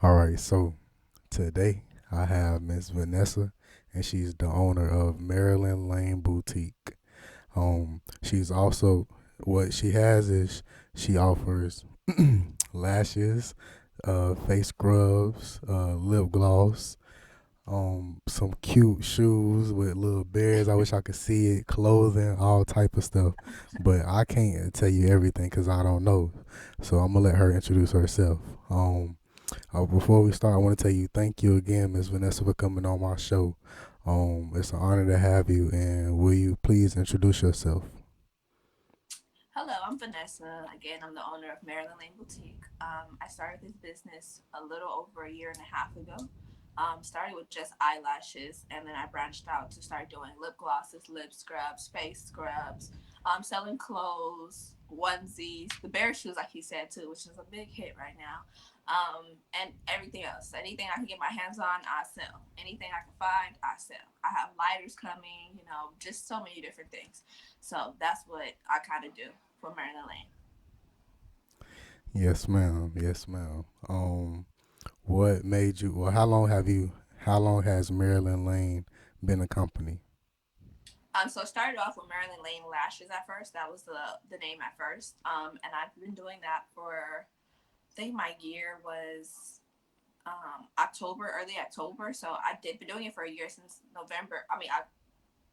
All right, so today I have Miss Vanessa, and she's the owner of Maryland Lane Boutique. She's also what she has is she offers lashes, face scrubs, lip gloss, some cute shoes with little bears. I wish I could see it, clothing, all type of stuff. But I can't tell you everything because I don't know. So I'm gonna let her introduce herself. Before we start, I want to tell you thank you again, Miss Vanessa, for coming on my show. It's an honor to have you, and will you please introduce yourself? Hello, I'm Vanessa. Again, I'm the owner of Maryland Lane Boutique. I started this business a little over a year and a half ago. Started with just eyelashes, and then I branched out to start doing lip glosses, lip scrubs, face scrubs, selling clothes, onesies, the bear shoes, like he said too, which is a big hit right now, and everything else. Anything I can get my hands on, I sell. Anything I can find, I sell. I have lighters coming, just so many different things. So that's what I kind of do for Maryland Lane. Yes, ma'am. Yes, ma'am. What made you? Well, how long have you? How long has Maryland Lane been a company? So it started off with Maryland Lane Lashes at first. That was the name at first. And I've been doing that for I think my year was October, early October. So I did been doing it for a year since November. I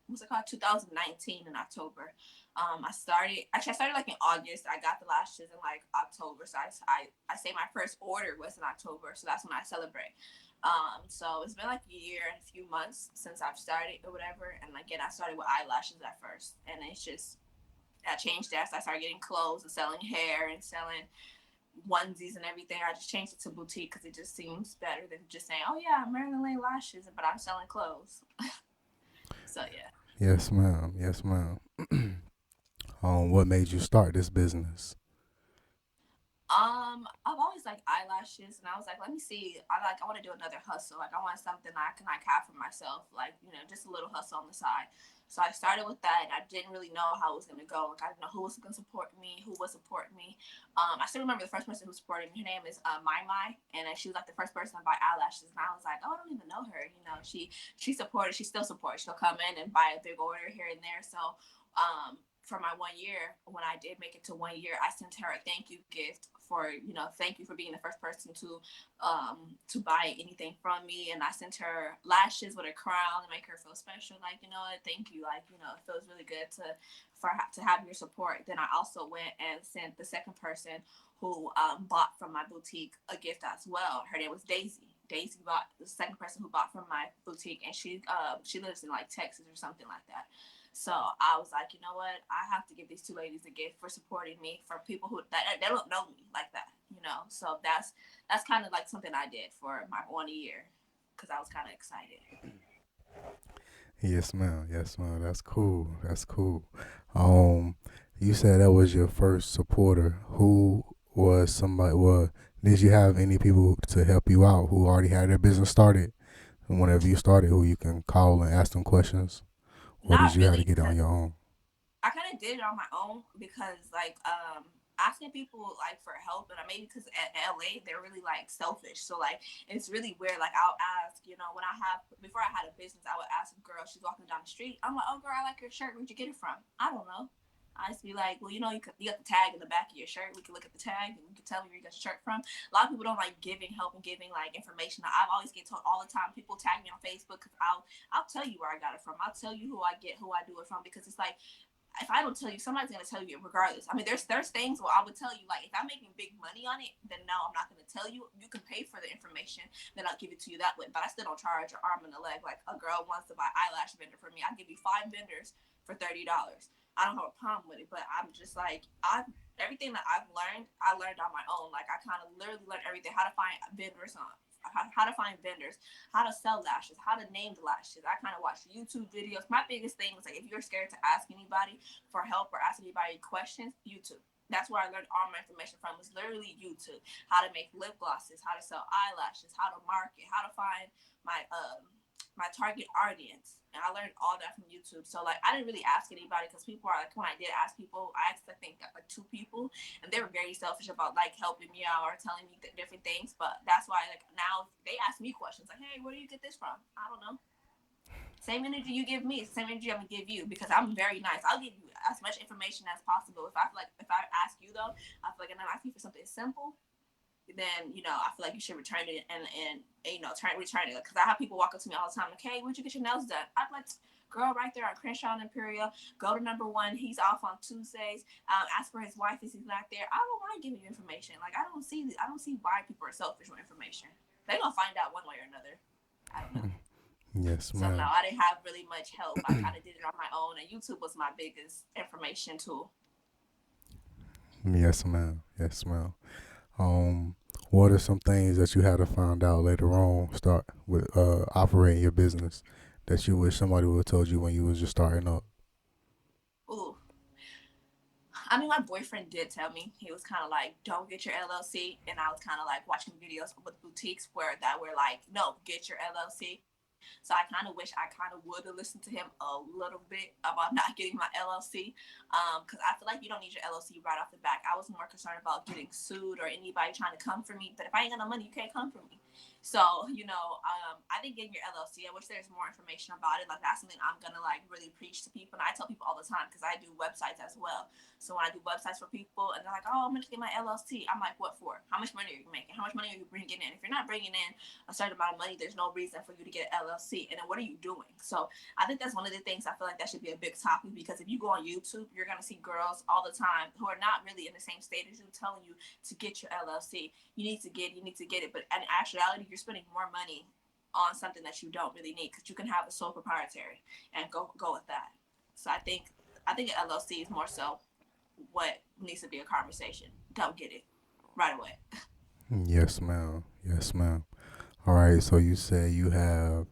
what's it called 2019 in October. I started like in August. I got the lashes in like October. So I say my first order was in October. So that's when I celebrate. So it's been like a year and a few months since I've started or whatever. And again, I started with eyelashes at first, and it's just I changed that. So I started getting clothes and selling hair and selling onesies and everything. I just changed it to boutique because it just seems better than just saying, "Oh yeah, Maryland Lane lashes," but I'm selling clothes. So yeah. Yes, ma'am. Yes, ma'am. What made you start this business? I've always liked eyelashes, and I was like, let me see. I want to do another hustle. Like, I want something I can like have for myself, like just a little hustle on the side. So I started with that, and I didn't really know how it was gonna go. Like, I didn't know who was gonna support me, who was supporting me. I still remember the first person who supported me. Her name is Mai Mai, and she was like the first person to buy eyelashes, and I was like, oh, I don't even know her. She supported. She still supports. She'll come in and buy a big order here and there. So for my 1 year, when I did make it to 1 year, I sent her a thank you gift for thank you for being the first person to buy anything from me, and I sent her lashes with a crown to make her feel special. Like thank you. Like it feels really good to have your support. Then I also went and sent the second person who bought from my boutique a gift as well. Her name was Daisy. Daisy bought the second person who bought from my boutique, and she lives in like Texas or something like that. So I was like, you know what? I have to give these two ladies a gift for supporting me, for people who that they don't know me like that. So that's kind of like something I did for my 1 year because I was kind of excited. Yes, ma'am. Yes, ma'am. That's cool. That's cool. Um, you said that was your first supporter. Who was somebody? Well, did you have any people to help you out who already had their business started? And whenever you started, who you can call and ask them questions, or did Not you have to really, get it on because your own? I kind of did it on my own because like asking people like for help, and maybe because at LA they're really like selfish, so like it's really weird. Like I'll ask, when I have before I had a business, I would ask a girl, she's walking down the street, I'm like, oh girl, I like your shirt, where'd you get it from? I don't know. I just be like, well, you got the tag in the back of your shirt. We can look at the tag and we can tell me where you got your shirt from. A lot of people don't like giving help and giving like information. I've always get told all the time. People tag me on Facebook because I'll tell you where I got it from. I'll tell you who I do it from, because it's like if I don't tell you, somebody's gonna tell you regardless. I mean, there's things where I would tell you, like if I'm making big money on it, then no, I'm not gonna tell you. You can pay for the information, then I'll give it to you that way. But I still don't charge an arm and a leg. Like a girl wants to buy eyelash vendor for me, I'll give you 5 vendors for $30. I don't have a problem with it, but I'm just like everything that I've learned, I learned on my own. Like I kind of literally learned everything, how to find vendors on how to find vendors, how to sell lashes, how to name the lashes. I kind of watch YouTube videos. My biggest thing is like if you're scared to ask anybody for help or ask anybody questions, YouTube. That's where I learned all my information from. It's literally YouTube. How to make lip glosses, how to sell eyelashes, how to market, how to find my my target audience, and I learned all that from YouTube. So like I didn't really ask anybody because people are like when I did ask people, I asked I think like two people, and they were very selfish about like helping me out or telling me different things. But that's why like now they ask me questions like, hey, where do you get this from? I don't know. Same energy you give me, same energy I'm gonna give you because I'm very nice. I'll give you as much information as possible. If I feel like if I ask you though, I feel like I'm asking you for something simple, then I feel like you should return it and return it because I have people walk up to me all the time like, hey, where'd you get your nails done? I'm like, girl, right there on Crenshaw and Imperial. Go to number one. He's off on Tuesdays. Ask for his wife if he's not there. I don't mind giving you information. Like I don't see why people are selfish with information. They gonna find out one way or another. I don't know. Yes, So no, ma'am. I didn't have really much help. I kind of did it on my own, and YouTube was my biggest information tool. Yes, ma'am. Yes, ma'am. Um, what are some things that you had to find out later on, start with operating your business, that you wish somebody would have told you when you was just starting up? Ooh, I mean, my boyfriend did tell me. He was kind of like, "Don't get your LLC," and I was kind of like watching videos with boutiques where that were like, "No, get your LLC." So I kind of wish I kind of would have listened to him a little bit about not getting my LLC, because I feel like you don't need your LLC right off the back. I was more concerned about getting sued or anybody trying to come for me. But if I ain't got no money, you can't come for me. So I think getting your LLC. I wish there's more information about it. Like that's something I'm gonna like really preach to people, and I tell people all the time because I do websites as well. So when I do websites for people, and they're like, "Oh, I'm gonna get my LLC," I'm like, "What for? How much money are you making? How much money are you bringing in? If you're not bringing in a certain amount of money, there's no reason for you to get an LLC. And then what are you doing?" So I think that's one of the things I feel like that should be a big topic because if you go on YouTube, you're gonna see girls all the time who are not really in the same state as you telling you to get your LLC. You need to get it. But in actuality, you're spending more money on something that you don't really need because you can have a sole proprietary and go with that. So I think an LLC is more so what needs to be a conversation. Don't get it right away. Yes, ma'am. Yes, ma'am. All right. So you say you have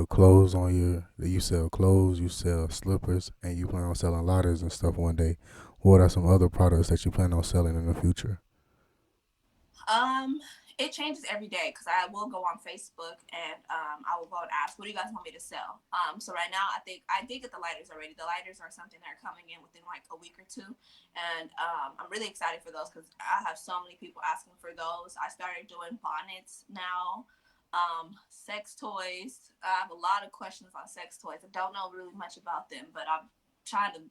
clothes on your. You sell clothes. You sell slippers, and you plan on selling ladders and stuff one day. What are some other products that you plan on selling in the future? Um, it changes every day because I will go on Facebook and I will go and ask, "What do you guys want me to sell?" So right now, I think I did get the lighters already. The lighters are something that are coming in within like a week or two, and I'm really excited for those because I have so many people asking for those. I started doing bonnets now. Sex toys. I have a lot of questions on sex toys. I don't know really much about them, but I'm trying to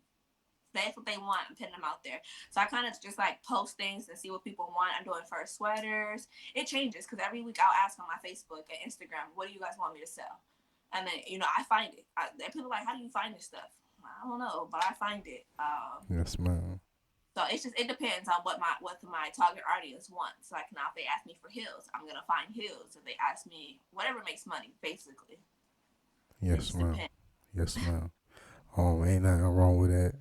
that's what they want. I'm putting them out there. So I kind of just like post things and see what people want. I'm doing first sweaters. It changes because every week I'll ask on my Facebook and Instagram, what do you guys want me to sell? And then, I find it. People are like, how do you find this stuff? I don't know, but I find it. Yes, ma'am. So it depends on what my target audience wants. Like now, if they ask me for heels, I'm gonna find heels. If they ask me whatever makes money, basically, it Yes, just ma'am. depends. Yes, ma'am. Ain't nothing wrong with that.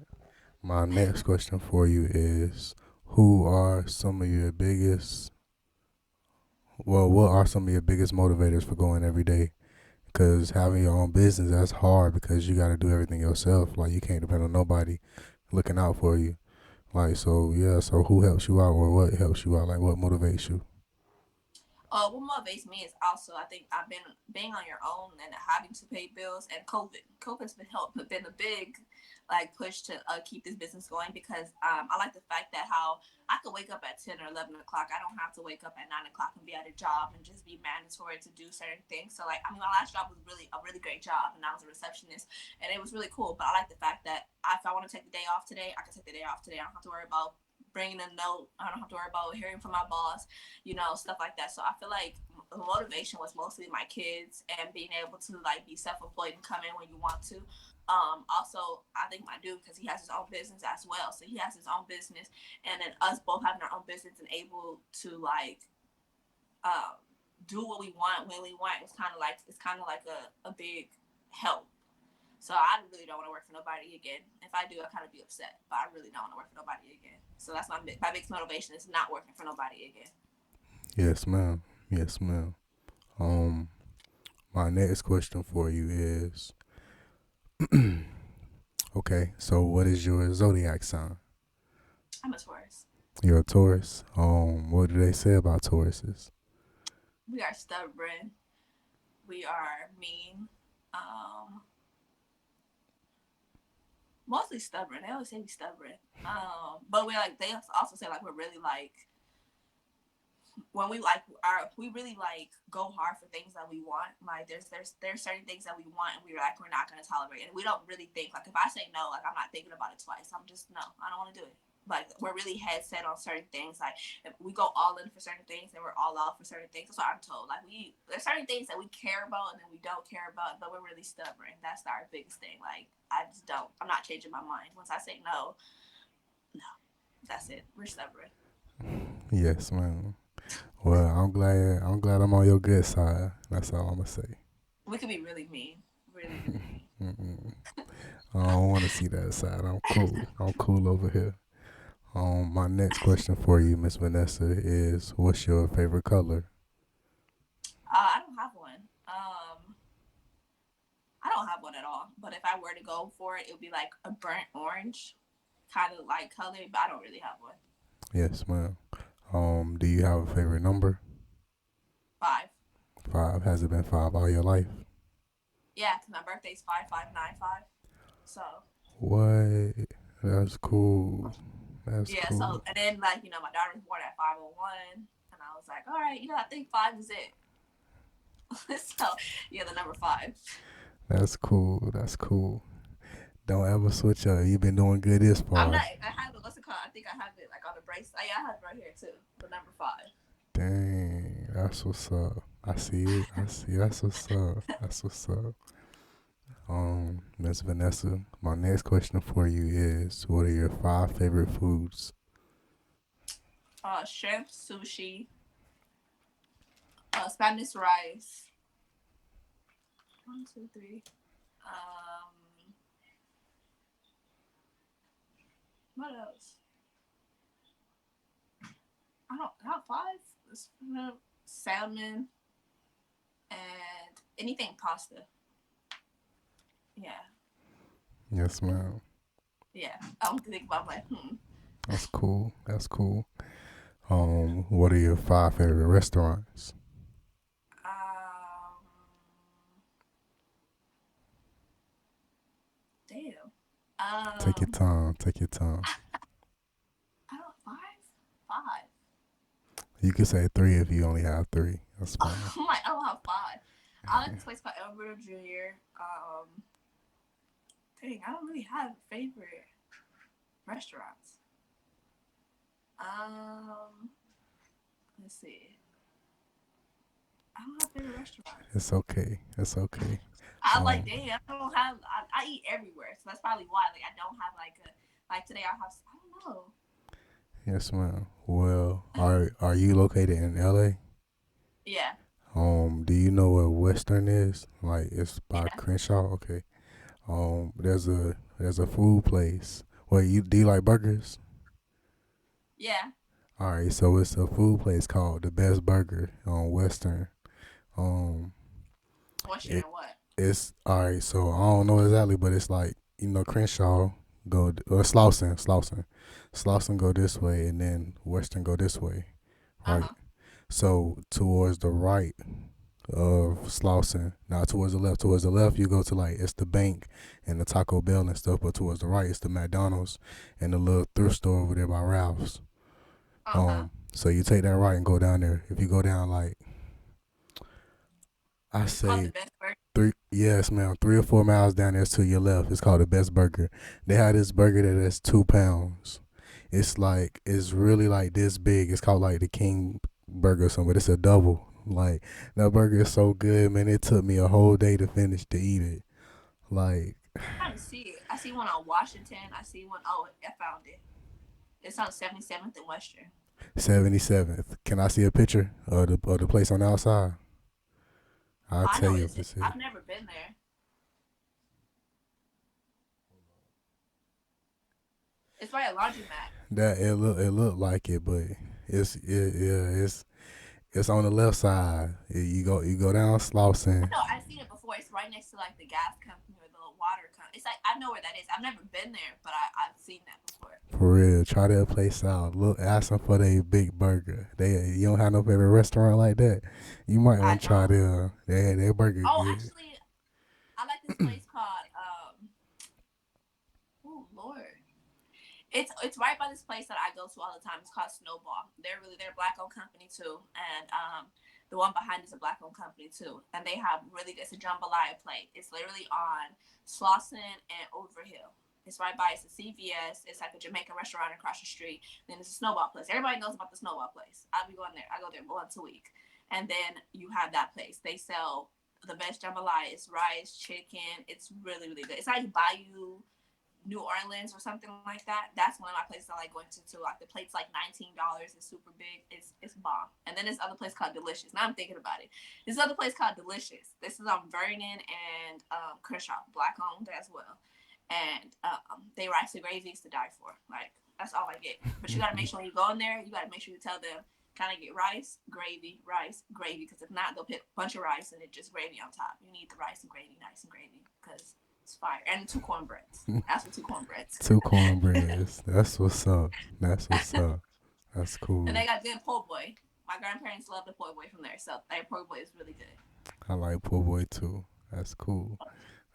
My next question for you is, who are some of your biggest? Well, what are some of your biggest motivators for going every day? Because having your own business, that's hard because you got to do everything yourself. Like you can't depend on nobody looking out for you. Like so, yeah. So who helps you out, or what helps you out? Like what motivates you? What motivates me is also I think I've been being on your own and having to pay bills and COVID. COVID's been a big like push to keep this business going because I like the fact that how I could wake up at 10 or 11 o'clock. I don't have to wake up at 9 o'clock and be at a job and just be mandatory to do certain things. So like I mean my last job was really a really great job and I was a receptionist and it was really cool. But I like the fact that if I want to take the day off today, I can take the day off today. I don't have to worry about bringing a note. I don't have to worry about hearing from my boss, stuff like that. So I feel like the motivation was mostly my kids and being able to like be self-employed and come in when you want to. Also, I think my dude because he has his own business as well, so he has his own business, and then us both having our own business and able to like um, do what we want when we want. It's kind of like a big help. So I really don't want to work for nobody again. If I do, I kind of be upset, but I really don't want to work for nobody again. So that's my biggest motivation is not working for nobody again. Yes, ma'am. Yes, ma'am. Um, my next question for you is, okay, so what is your zodiac sign? I'm a Taurus. You're a Taurus. What do they say about Tauruses? We are stubborn. We are mean. Um, Mostly stubborn. They always say we stubborn. But we like they also say like we're really like when we like are we really like go hard for things that we want. Like there's certain things that we want and we're not gonna tolerate it. And we don't really think like if I say no, like I'm not thinking about it twice. I'm just no, I don't want to do it. Like we're really head set on certain things. Like if we go all in for certain things and we're all out for certain things. That's what I'm told. Like there's certain things that we care about and then we don't care about, but we're really stubborn. That's our biggest thing. Like I just don't. I'm not changing my mind. Once I say no, no, that's it. We're stubborn. Yes, man. Well, I'm glad I'm on your good side. That's all I'm gonna say. We could be really mean. Really, really mean. Mm-mm. I don't want to see that side. I'm cool. I'm cool over here. My next question for you, Miss Vanessa, is what's your favorite color? I don't have one. I don't have one at all. But if I were to go for it, it would be like a burnt orange kind of like color. But I don't really have one. Yes, ma'am. Do you have a favorite number? Five. Five. Has it been five all your life? Yeah, because my birthday's 5595. So What? That's cool. That's yeah. cool. So and then like my daughter was born at 501, and I was like, all right, I think five is it. So yeah, the number five. That's cool. That's cool. Don't ever switch up. You've been doing good this I'm not. far. I have it. What's it called? I think I have it like on the brace. Oh, yeah, I have it right here too. The number five. Dang, that's what's up. I see it. I see. That's what's up. That's what's up. Miss Vanessa, my next question for you is: what are your five favorite foods? Shrimp, sushi, Spanish rice. One, two, three. Um, what else? I don't have five. Salmon and anything pasta. Yeah, Yes, ma'am. yeah. I don't think about like That's cool. That's cool. What are your five favorite restaurants? um, damn. Take your Um, time. Take your time. I don't five, five. You can say three if you only have three. That's fine. I'm like I don't have five. I like this place called Alberto Junior. Dang, I don't really have favorite restaurants. Um, let's see. I don't have favorite restaurants. It's okay. It's okay. I like Um, dang. I don't have. I eat everywhere, so that's probably why. Like I don't have like a like today. I have. I don't know. yes, ma'am. Well, are you located in LA? Yeah, Do you know what Western is? Like it's by yeah, Crenshaw. Okay. There's a food place. Wait, you do you like burgers? yeah. All right, so it's a food place called the Best Burger on Western. Um, Western it or what? it's all right. So I don't know exactly, but it's like Crenshaw go or Slauson go this way, and then Western go this way, Uh right? huh. So towards the right of Slauson, not towards the left. Towards the left, you go to like it's the bank and the Taco Bell and stuff, but towards the right, it's the McDonald's and the little thrift store over there by Ralph's. Uh huh. So you take that right and go down there. If you go down like I It's called the say best burger. three, yes, ma'am, 3 or 4 miles down there to your left. It's called the Best Burger. They have this burger that's 2 pounds. It's really like this big. It's called like the King Burger or something. But it's a double. Like that burger is so good, man. It took me a whole day to finish to eat it. Like I'm trying to see it. I see one on Washington. I see one. Oh, I found it. It's on 77th and Western. 77th. Can I see a picture of the place on the outside? I'll I tell know you it's. if it's it. I've never been there. It's by a laundromat. That it look like it, but yeah, it's on the left side. You go down Slauson. No, I've seen it before. It's right next to like the gas company or the water company. It's like I know where that is. I've never been there, but I've seen that before. For real, try that place out. Look, ask them for their big burger. You don't have no favorite restaurant like that. You might I want to try don't. their burger Oh, good. actually, I this place called oh Lord. It's right by this place that I go to all the time. It's called Snowball. They're a black owned company too, and the one behind is a black owned company too, and they have really good. It's a jambalaya plate. It's literally on Slauson and Overhill. It's right by. It's a CVS. It's like a Jamaican restaurant across the street. Then it's a Snowball place. Everybody knows about the Snowball place. I'll be going there. I go there once a week, and then you have that place. They sell the best jambalaya. It's rice, chicken. It's really really good. It's like Bayou New Orleans or something like that. That's one of my places I like going to too. Like the plate's like $19. It's super big. It's bomb. And then this other place called Delicious. Now I'm thinking about it. This other place called Delicious. This is on Vernon and Crenshaw, black owned as well. And they rice and gravy is to die for. Like that's all I get. But you gotta make sure when you go in there, you gotta make sure you tell them kind of get rice, gravy. Because if not, they'll put a bunch of rice and it just gravy on top. You need the rice and gravy, nice and gravy, because it's fire. And two cornbreads. Ask for two cornbreads. Two cornbreads. That's what's up. That's what's up. That's And cool. they got good po' boy. My grandparents love the po' boy from there, so their po' boy is really good. I like poor boy too. That's cool.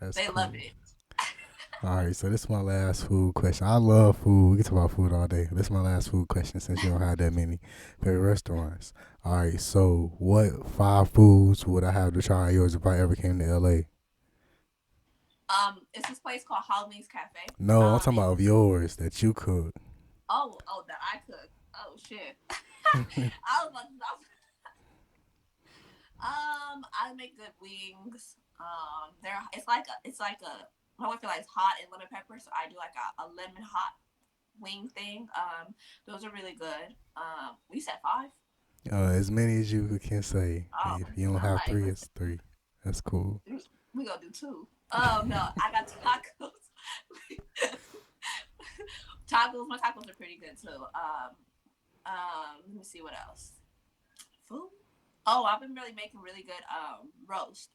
That's They love cool. it. All right, so this is my last food question. I love food. We can talk about food all day. This is my last food question since you don't have that many favorite restaurants. All right, so what five foods would I have to try yours if I ever came to LA? It's this place called Halloween's Cafe. No, I'm talking It about of yours that you cook. oh that I cook. Oh shit. I was about to, I make good wings. There it's like a my wife likes hot and lemon pepper, so I do like a lemon hot wing thing. Those are really good. We said five. As many as you can say. Oh, If you don't I'm have like, three, it's three. That's cool. we gonna do two. Oh no, I got tacos. Tacos, my tacos are pretty good too. Let me see what else. Food. Oh, I've been really making really good roast.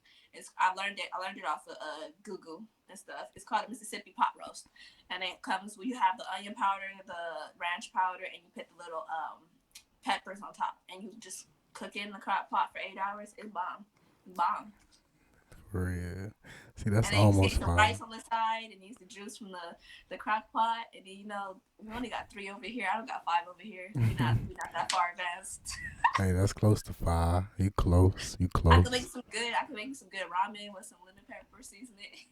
I learned it off of Google and stuff. It's called a Mississippi pot roast, and it comes where you have the onion powder, the ranch powder, and you put the little peppers on top, and you just cook it in the crock pot for 8 hours. It's bomb, bomb. For real. See, that's And then you almost take some fire. rice on the side and use the juice from the crock pot. And then we only got three over here. I don't got five over here. We not that far advanced. Hey, that's close to five. You close. You I can make close. some good. I can make some good ramen with some lemon pepper seasoning.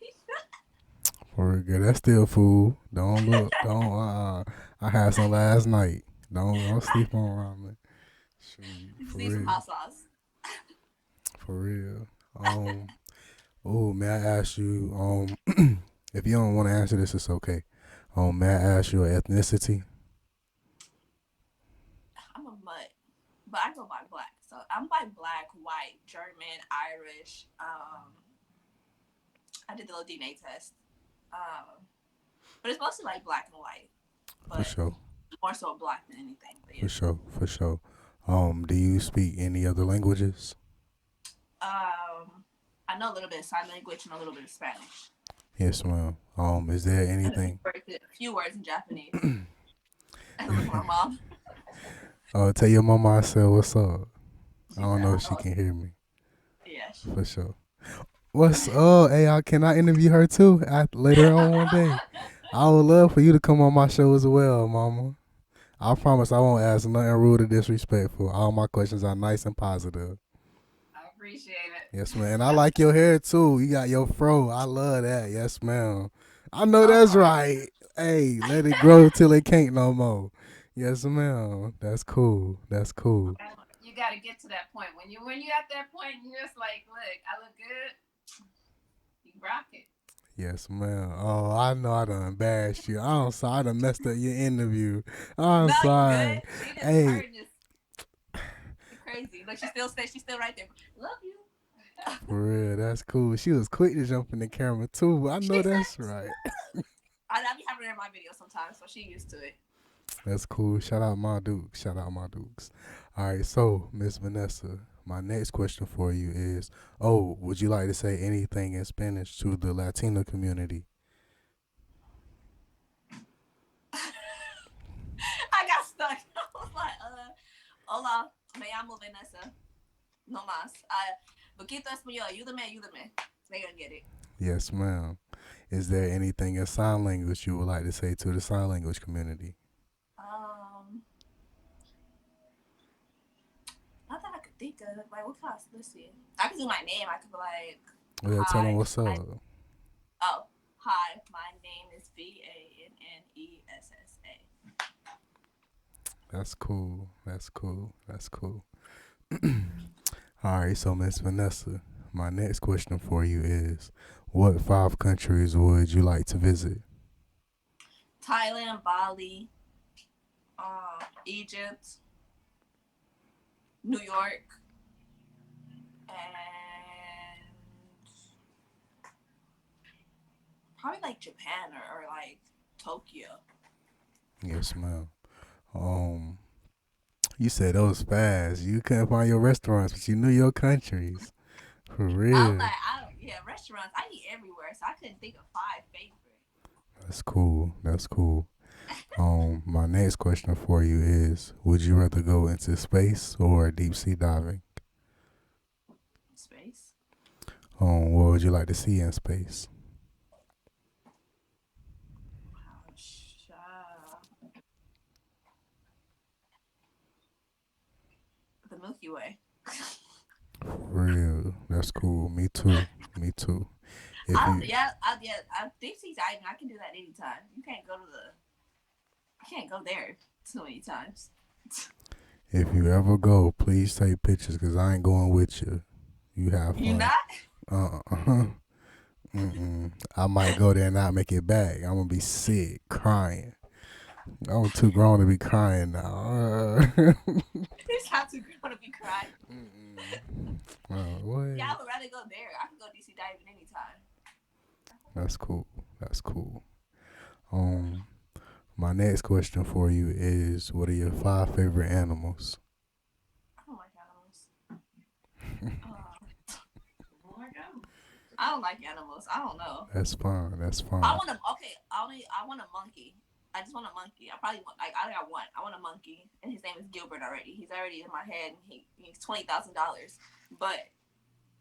For real, good. That's still food. Don't look. Don't. I had some last night. Don't sleep on ramen. Shoot, You just for need some real. hot sauce. For real. Oh, may I ask you? If you don't want to answer this, it's okay. May I ask your ethnicity? I'm a mutt, but I go by black. So I'm by black, white, German, Irish. I did the little DNA test. But it's mostly like black and white, For but sure. more so black than anything. But For yeah. sure. For sure. Do you speak any other languages? I know a little bit of sign language and a little bit of Spanish. Yes, ma'am. Is there And anything? a few words in Japanese. I look at my mom. Tell your mama I said what's up. I She don't said, know I if don't she know. can hear me. Yeah. For sure. What's up? Hey, can I interview her too later on one day? I would love for you to come on my show as well, mama. I promise I won't ask nothing rude or disrespectful. All my questions are nice and positive. I appreciate it. Yes, man. I like your hair too. You got your fro. I love that. Yes, ma'am. I know Oh, that's right. Hey, let it grow till it can't no more. Yes, ma'am. That's cool. That's cool. you got to get to that point. When you at that point, you're just like, look, I look good. You rock it. Yes, ma'am. Oh, I know I done embarrassed you. I'm sorry. I done messed up your interview. I'm No, you sorry. good. She just Hey, her just crazy. Look, she still says she's still right there. Love you. for real, that's cool. She was quick to jump in the camera too, but I She know said, that's right. I be having her in my video sometimes, so she used to it. That's cool. Shout out my Dukes. Shout out my Dukes. All right, so Miss Vanessa, my next question for you is: oh, would you like to say anything in Spanish to the Latino community? I got stuck. I was like, hola, me llamo Vanessa. No más. Poquito español. Ayúdame, ayúdame. They gonna get it. Yes, ma'am. Is there anything in sign language you would like to say to the sign language community? Um, not that I could think of. Like, what can I? Let's see. I could do my name. I could be like, Yeah, tell them hi. what's My up. oh, hi. My name is Vannessa. That's cool. That's cool. That's cool. All right, so Miss Vanessa, my next question for you is, what five countries would you like to visit? Thailand, Bali, Egypt, New York, and probably like Japan or like Tokyo. Yes, ma'am. Um, you said those fast. You couldn't find your restaurants, but you knew your countries. For I was real. like, I don't, yeah, restaurants. I eat everywhere, so I couldn't think of five favorite. That's cool. That's cool. My next question for you is: would you rather go into space or deep sea diving? Space. What would you like to see in space? Gosh, the Milky Way. Real. That's cool. Me too. Me too. If you Yeah. I deep sea diving. I can do that anytime. You can't go to the. You can't go there too many times. if you ever go, please take pictures because I ain't going with you. You have You fun. not? Uh. Mm-mm. I might go there and not make it back. I'm gonna be sick, crying. I'm too grown to be crying now. It's not too good to be crying. Yeah, I What? would rather go there. I can go DC diving anytime. That's cool. That's cool. Um, my next question for you is: what are your five favorite animals? I don't like animals. Uh, I don't like animals. I don't know. That's fine. That's I fine. want a okay. I want a monkey. I just want a monkey. I probably want like I got one. I want a monkey, and his name is Gilbert already. He's already in my head, and he's $20,000. But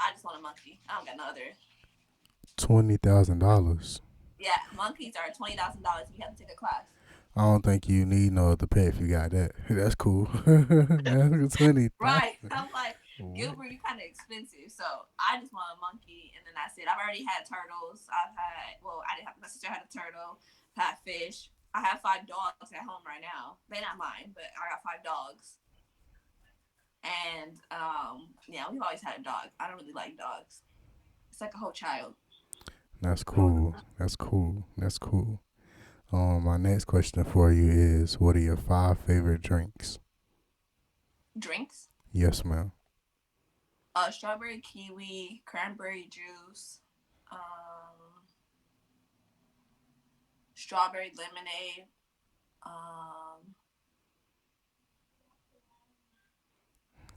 I just want a monkey. I don't got no other. $20,000. Yeah, monkeys are $20,000. You have to take a class. I don't think you need no other pet if you got that. That's cool. That's 20,000. Right. I'm like, What? Gilbert, you kind of expensive. So I just want a monkey. And then that's it. I've already had turtles. I didn't have, my sister had a turtle, had fish. I have five dogs at home right now. They're not mine, but I got five dogs. And yeah, we've always had a dog. I don't really like dogs. It's like a whole child. That's Growing cool. up. That's cool. That's cool. My next question for you is: what are your five favorite drinks? Drinks. Yes, ma'am. Strawberry kiwi, cranberry juice, um, strawberry lemonade.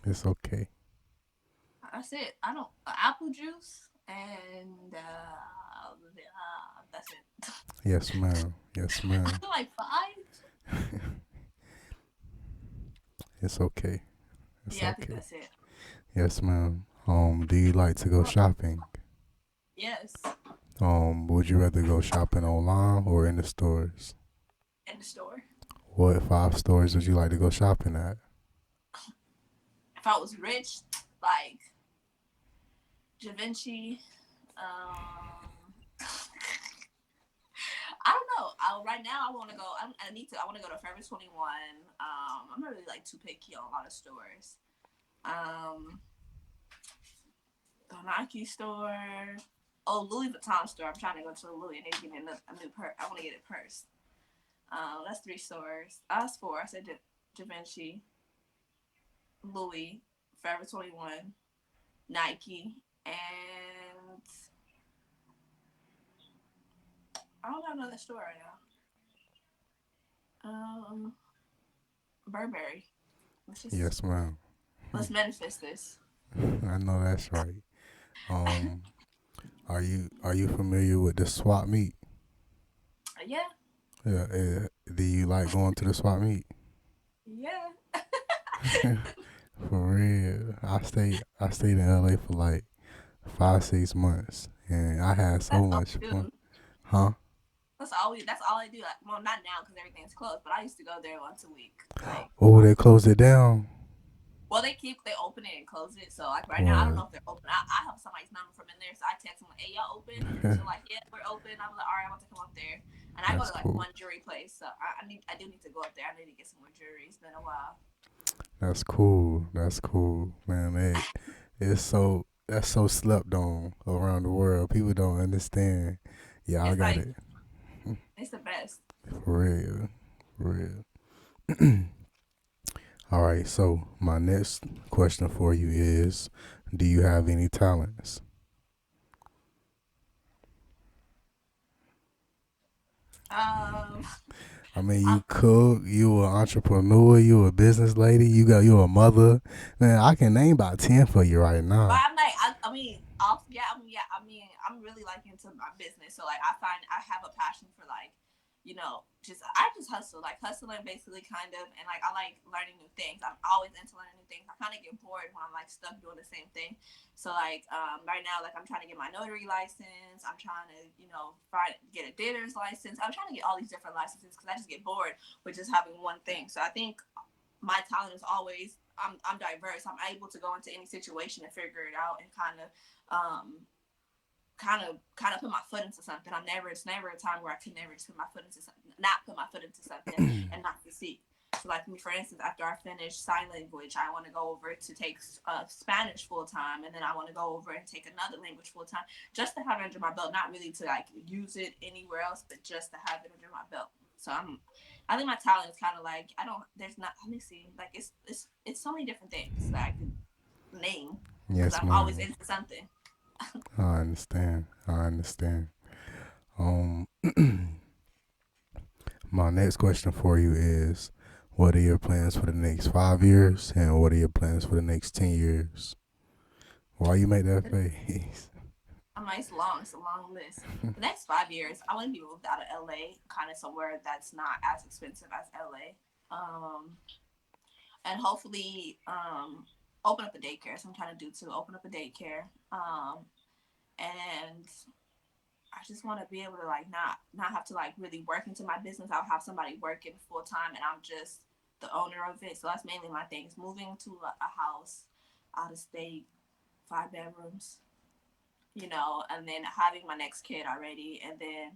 It's okay. That's it. I don't apple juice and that's it. Yes, ma'am. Yes, I ma'am. feel like five. It's okay. It's Yeah, I think okay. that's it. Yes, ma'am. Do you like to go shopping? Yes, Would you rather go shopping online or in the stores? in the store. What five stores would you like to go shopping at? If I was rich, like Da Vinci. Um, I don't know. Right now, I want to go. I need to. I want to go to Forever 21. I'm not really like too picky on a lot of stores. Um, the Nike store. Oh, Louis Vuitton store. I'm trying to go to the Louis. I need to get me a new purse. I want to get a purse. That's three stores. That's four. I said Da Vinci, Louis, Forever 21, Nike, and I don't got another store right now. Burberry. Let's just Yes, ma'am. let's manifest this. I know that's right. Um, are you familiar with the swap meet? Yeah, Yeah. Do you like going to the swap meet? yeah. For real, I stayed in LA for like 5 6 months, and I had That's so all much we fun. do. Huh? That's all I do. Like, well, not now because everything's closed. But I used to go there once a week. Like Oh, they once. closed it down. Well, they open it and close it. So like right now, I don't Right. know if they're open. I have somebody's number from in there, so I text them like, "Hey, y'all open?" So like, yeah, we're open. I'm like, all right, I want to come up there, and I go That's to like cool. one jewelry place. So I do need to go up there. I need to get some more jewelry. It's been a while. That's cool. That's cool, man. It's so that's so slept on around the world. People don't understand. Yeah, I It's got like it it's the best. for real, for real. All right. So my next question for you is, do you have any talents? Um, I mean, I'm you cook, you an entrepreneur, you a business lady, you a mother. Man, I can name about 10 for you right But now. I'm like, I mean, off, yeah, I mean, I'm really like into my business. So like, I find I have a passion for like, just I just hustle, like hustling, basically, kind of, and like I like learning new things. I'm always into learning new things. I kind of get bored when I'm like stuck doing the same thing. So like, right now, like I'm trying to get my notary license. I'm trying to, get a debtor's license. I'm trying to get all these different licenses because I just get bored with just having one thing. So I think my talent is always I'm diverse. I'm able to go into any situation and figure it out and kind of put my foot into something. It's never a time where I can never just put my foot into something, not put my foot into something and not succeed. So like me, for instance, after I finish sign language, I want to go over to take Spanish full time, and then I want to go over and take another language full time, just to have it under my belt. Not really to like use it anywhere else, but just to have it under my belt. So I think my talent is kind of like I don't. There's not. Let me see. Like it's so many different things that I could name because Yes, I'm always ma'am. into something. I understand. I understand. Um, my next question for you is, what are your plans for the next 5 years, and what are your plans for the next 10 years? Why you make that face? I mean, it's long. It's a long list. The next 5 years, I want to be moved out of LA, kind of somewhere that's not as expensive as LA. And hopefully, open up a daycare. So I'm trying to do too. Open up a daycare. And I just want to be able to like not have to like really work into my business. I'll have somebody working full time, and I'm just the owner of it. So that's mainly my thing. Is moving to a house out of state, 5 bedrooms, and then having my next kid already, and then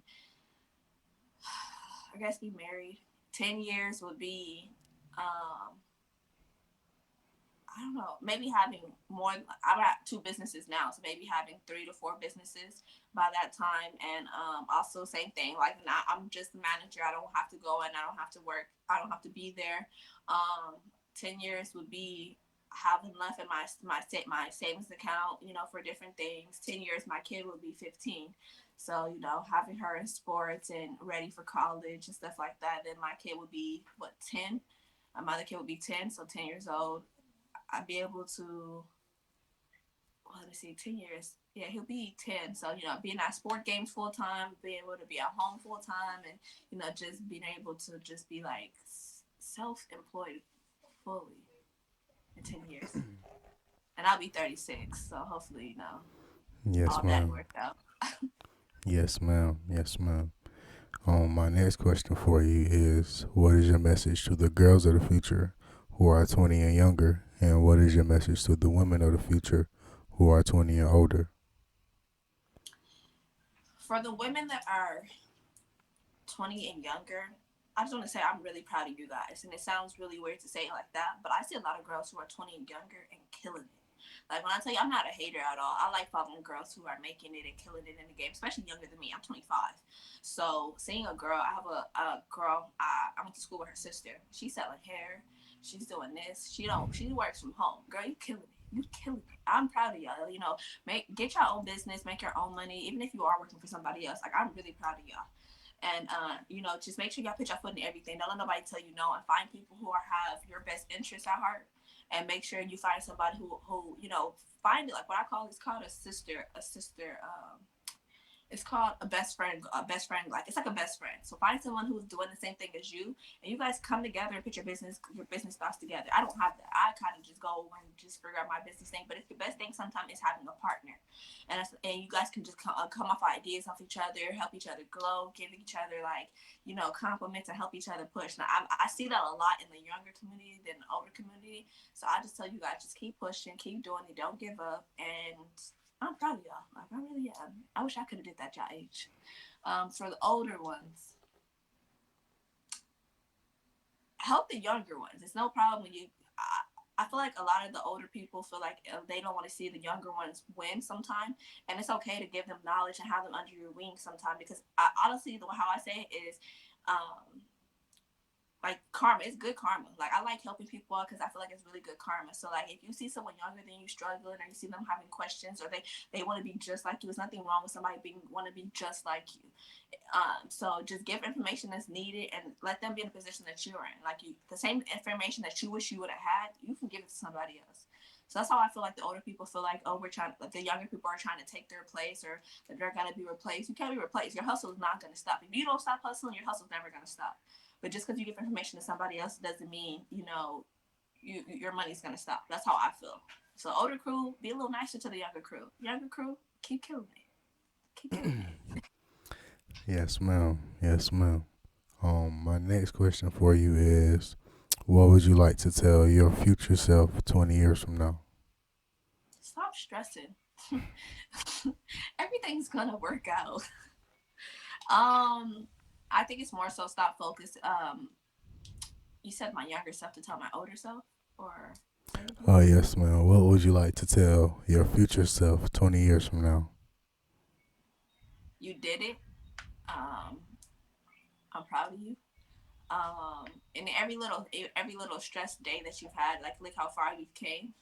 I guess be married. 10 years would be, um, I don't know, maybe having more. I'm at two businesses now, so maybe having 3 to 4 businesses by that time, and also same thing. Like now, I'm just the manager. I don't have to go in. I don't have to work. I don't have to be there. 10 years would be having enough in my savings account, for different things. 10 years, my kid would be 15. So, having her in sports and ready for college and stuff like that. Then my kid would be what, 10? My other kid would be 10, so 10 years old. I'd be able to, well, let me see, 10 years. Yeah, he'll be 10. So, being at sport games full time, being able to be at home full time, and, just being able to just be like self employed fully in 10 years. And I'll be 36. So, hopefully, Yes, all that ma'am. worked out. Yes, ma'am. Yes, ma'am. My next question for you is, what is your message to the girls of the future who are 20 and younger, and what is your message to the women of the future who are 20 and older? For the women that are 20 and younger, I just want to say I'm really proud of you guys. And it sounds really weird to say it like that, but I see a lot of girls who are 20 and younger and killing it. Like when I tell you, I'm not a hater at all. I like following girls who are making it and killing it in the game, especially younger than me. I'm 25. So seeing a girl, I have a girl, I went to school with her sister. She's selling hair. She's doing this. She works from home. Girl, you killing it. You killing it. I'm proud of y'all. Get your own business, make your own money, even if you are working for somebody else. Like I'm really proud of y'all. And just make sure y'all put your foot in everything. Don't let nobody tell you no, and find people who have your best interests at heart. And make sure you find somebody who find it, like what I call, it's called a sister It's called a best friend. A best friend, like it's like a best friend. So find someone who's doing the same thing as you, and you guys come together and put your business thoughts together. I don't have that. I kind of just go and just figure out my business thing. But it's the best thing sometimes is having a partner, and you guys can just come off ideas off each other, help each other grow, give each other like compliments and help each other push. Now I see that a lot in the younger community than the older community. So I just tell you guys, just keep pushing, keep doing it, don't give up, and I'm proud of y'all. Like I really am. I wish I could have did that y'all age. For the older ones, help the younger ones. It's no problem when you. I feel like a lot of the older people feel like they don't want to see the younger ones win sometime, and it's okay to give them knowledge and have them under your wing sometime. Because honestly, how I say it is, um, like karma, it's good karma. Like I like helping people out because I feel like it's really good karma. So like if you see someone younger than you struggling, or you see them having questions, or they want to be just like you, there's nothing wrong with somebody being want to be just like you. So just give information that's needed and let them be in a position that you're in. Like the same information that you wish you would have had, you can give it to somebody else. So that's how I feel like the older people feel like, oh, we're trying, like the younger people are trying to take their place, or that they're gonna be replaced. You can't be replaced. Your hustle is not gonna stop. If you don't stop hustling, your hustle's never gonna stop. But just because you give information to somebody else doesn't mean your money's gonna stop. That's how I feel. So older crew, be a little nicer to the younger crew. Younger crew, keep killing it. Keep killing it. Yes, ma'am. Yes, ma'am. My next question for you is, what would you like to tell your future self 20 years from now? Stop stressing. Everything's gonna work out. Um, I think it's more so stop focus. You said my younger self to tell my older self, or say it again. Oh, yes, ma'am. What would you like to tell your future self 20 years from now? You did it. Um, I'm proud of you. And every little stress day that you've had, like look how far you've came.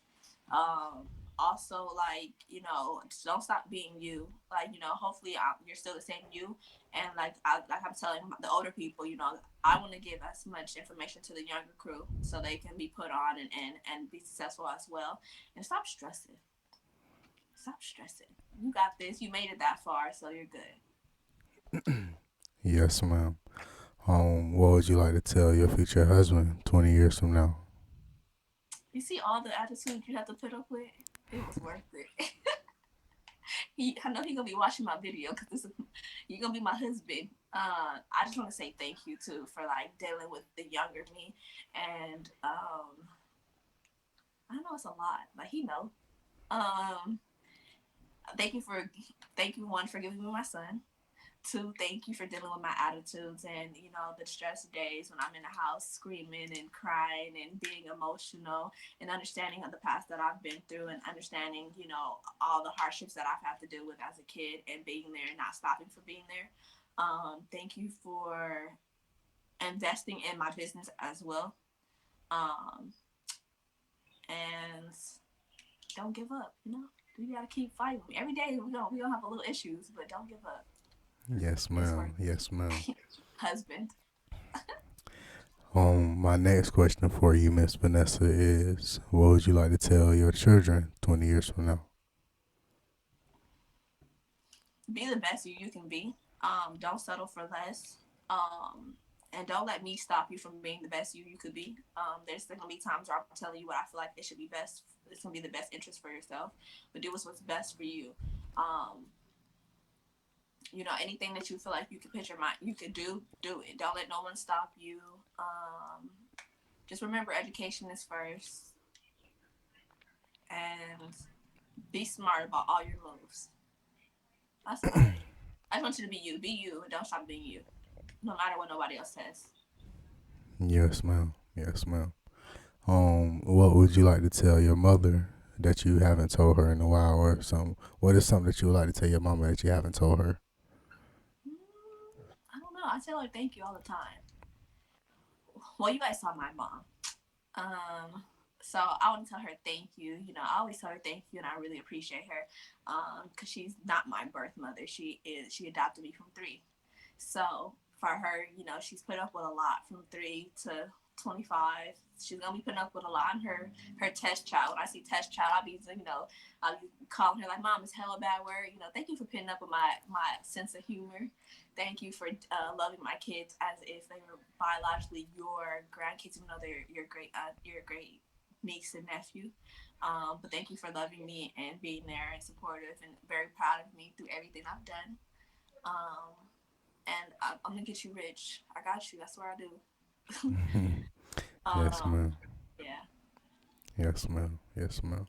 Also, like just don't stop being you. Like hopefully you're still the same you. And like I'm telling the older people, I want to give as much information to the younger crew so they can be put on and be successful as well. And stop stressing. Stop stressing. You got this. You made it that far, so you're good. Yes, ma'am. What would you like to tell your future husband 20 years from now? You see all the attitude you have to put up with. It was worth it. I know he gonna be watching my video because this is you gonna be my husband. I just want to say thank you too for like dealing with the younger me, and I know it's a lot. Like he know. Um, thank you for thank you one for giving me my son. Two, thank you for dealing with my attitudes and the stress days when I'm in the house screaming and crying and being emotional, and understanding of the past that I've been through, and understanding all the hardships that I've had to deal with as a kid, and being there and not stopping for being there. Thank you for investing in my business as well. Um, and don't give up. You gotta keep fighting. Every day we gonna have a little issues, but don't give up. Yes, It's worth ma'am. Yes, ma'am. it. Husband. My next question for you, Miss Vanessa, is what would you like to tell your children 20 years from now? Be the best you can be. Don't settle for less. And don't let me stop you from being the best you could be. There's gonna be times where I'm telling you what I feel like it should be best. It's gonna be the best interest for yourself, but do what's best for you. Um, anything that you feel like you could put your mind, you could do it. Don't let no one stop you. Just remember, education is first, and be smart about all your moves. That's about it. I just want you to be you. Be you, and don't stop being you, no matter what nobody else says. Yes, ma'am. Yes, ma'am. What would you like to tell your mother that you haven't told her in a while, or some? What is something that you would like to tell your mama that you haven't told her? I don't know. I tell her thank you all the time. Well, you guys saw my mom. So I want to tell her thank you. I always tell her thank you, and I really appreciate her. Because she's not my birth mother. She adopted me from three. So for her, she's put up with a lot from three 25. She's gonna be putting up with a lot on her test child. When I see test child, I'll be calling her like, "Mom, it's hella bad word." Thank you for putting up with my sense of humor. Thank you for loving my kids as if they were biologically your grandkids, even though they're your great niece and nephew. But thank you for loving me and being there and supportive and very proud of me through everything I've done. Um, and I'm gonna get you rich. I got you. That's what I do. Yes, um, ma'am. yeah. Yes, ma'am. Yes, ma'am.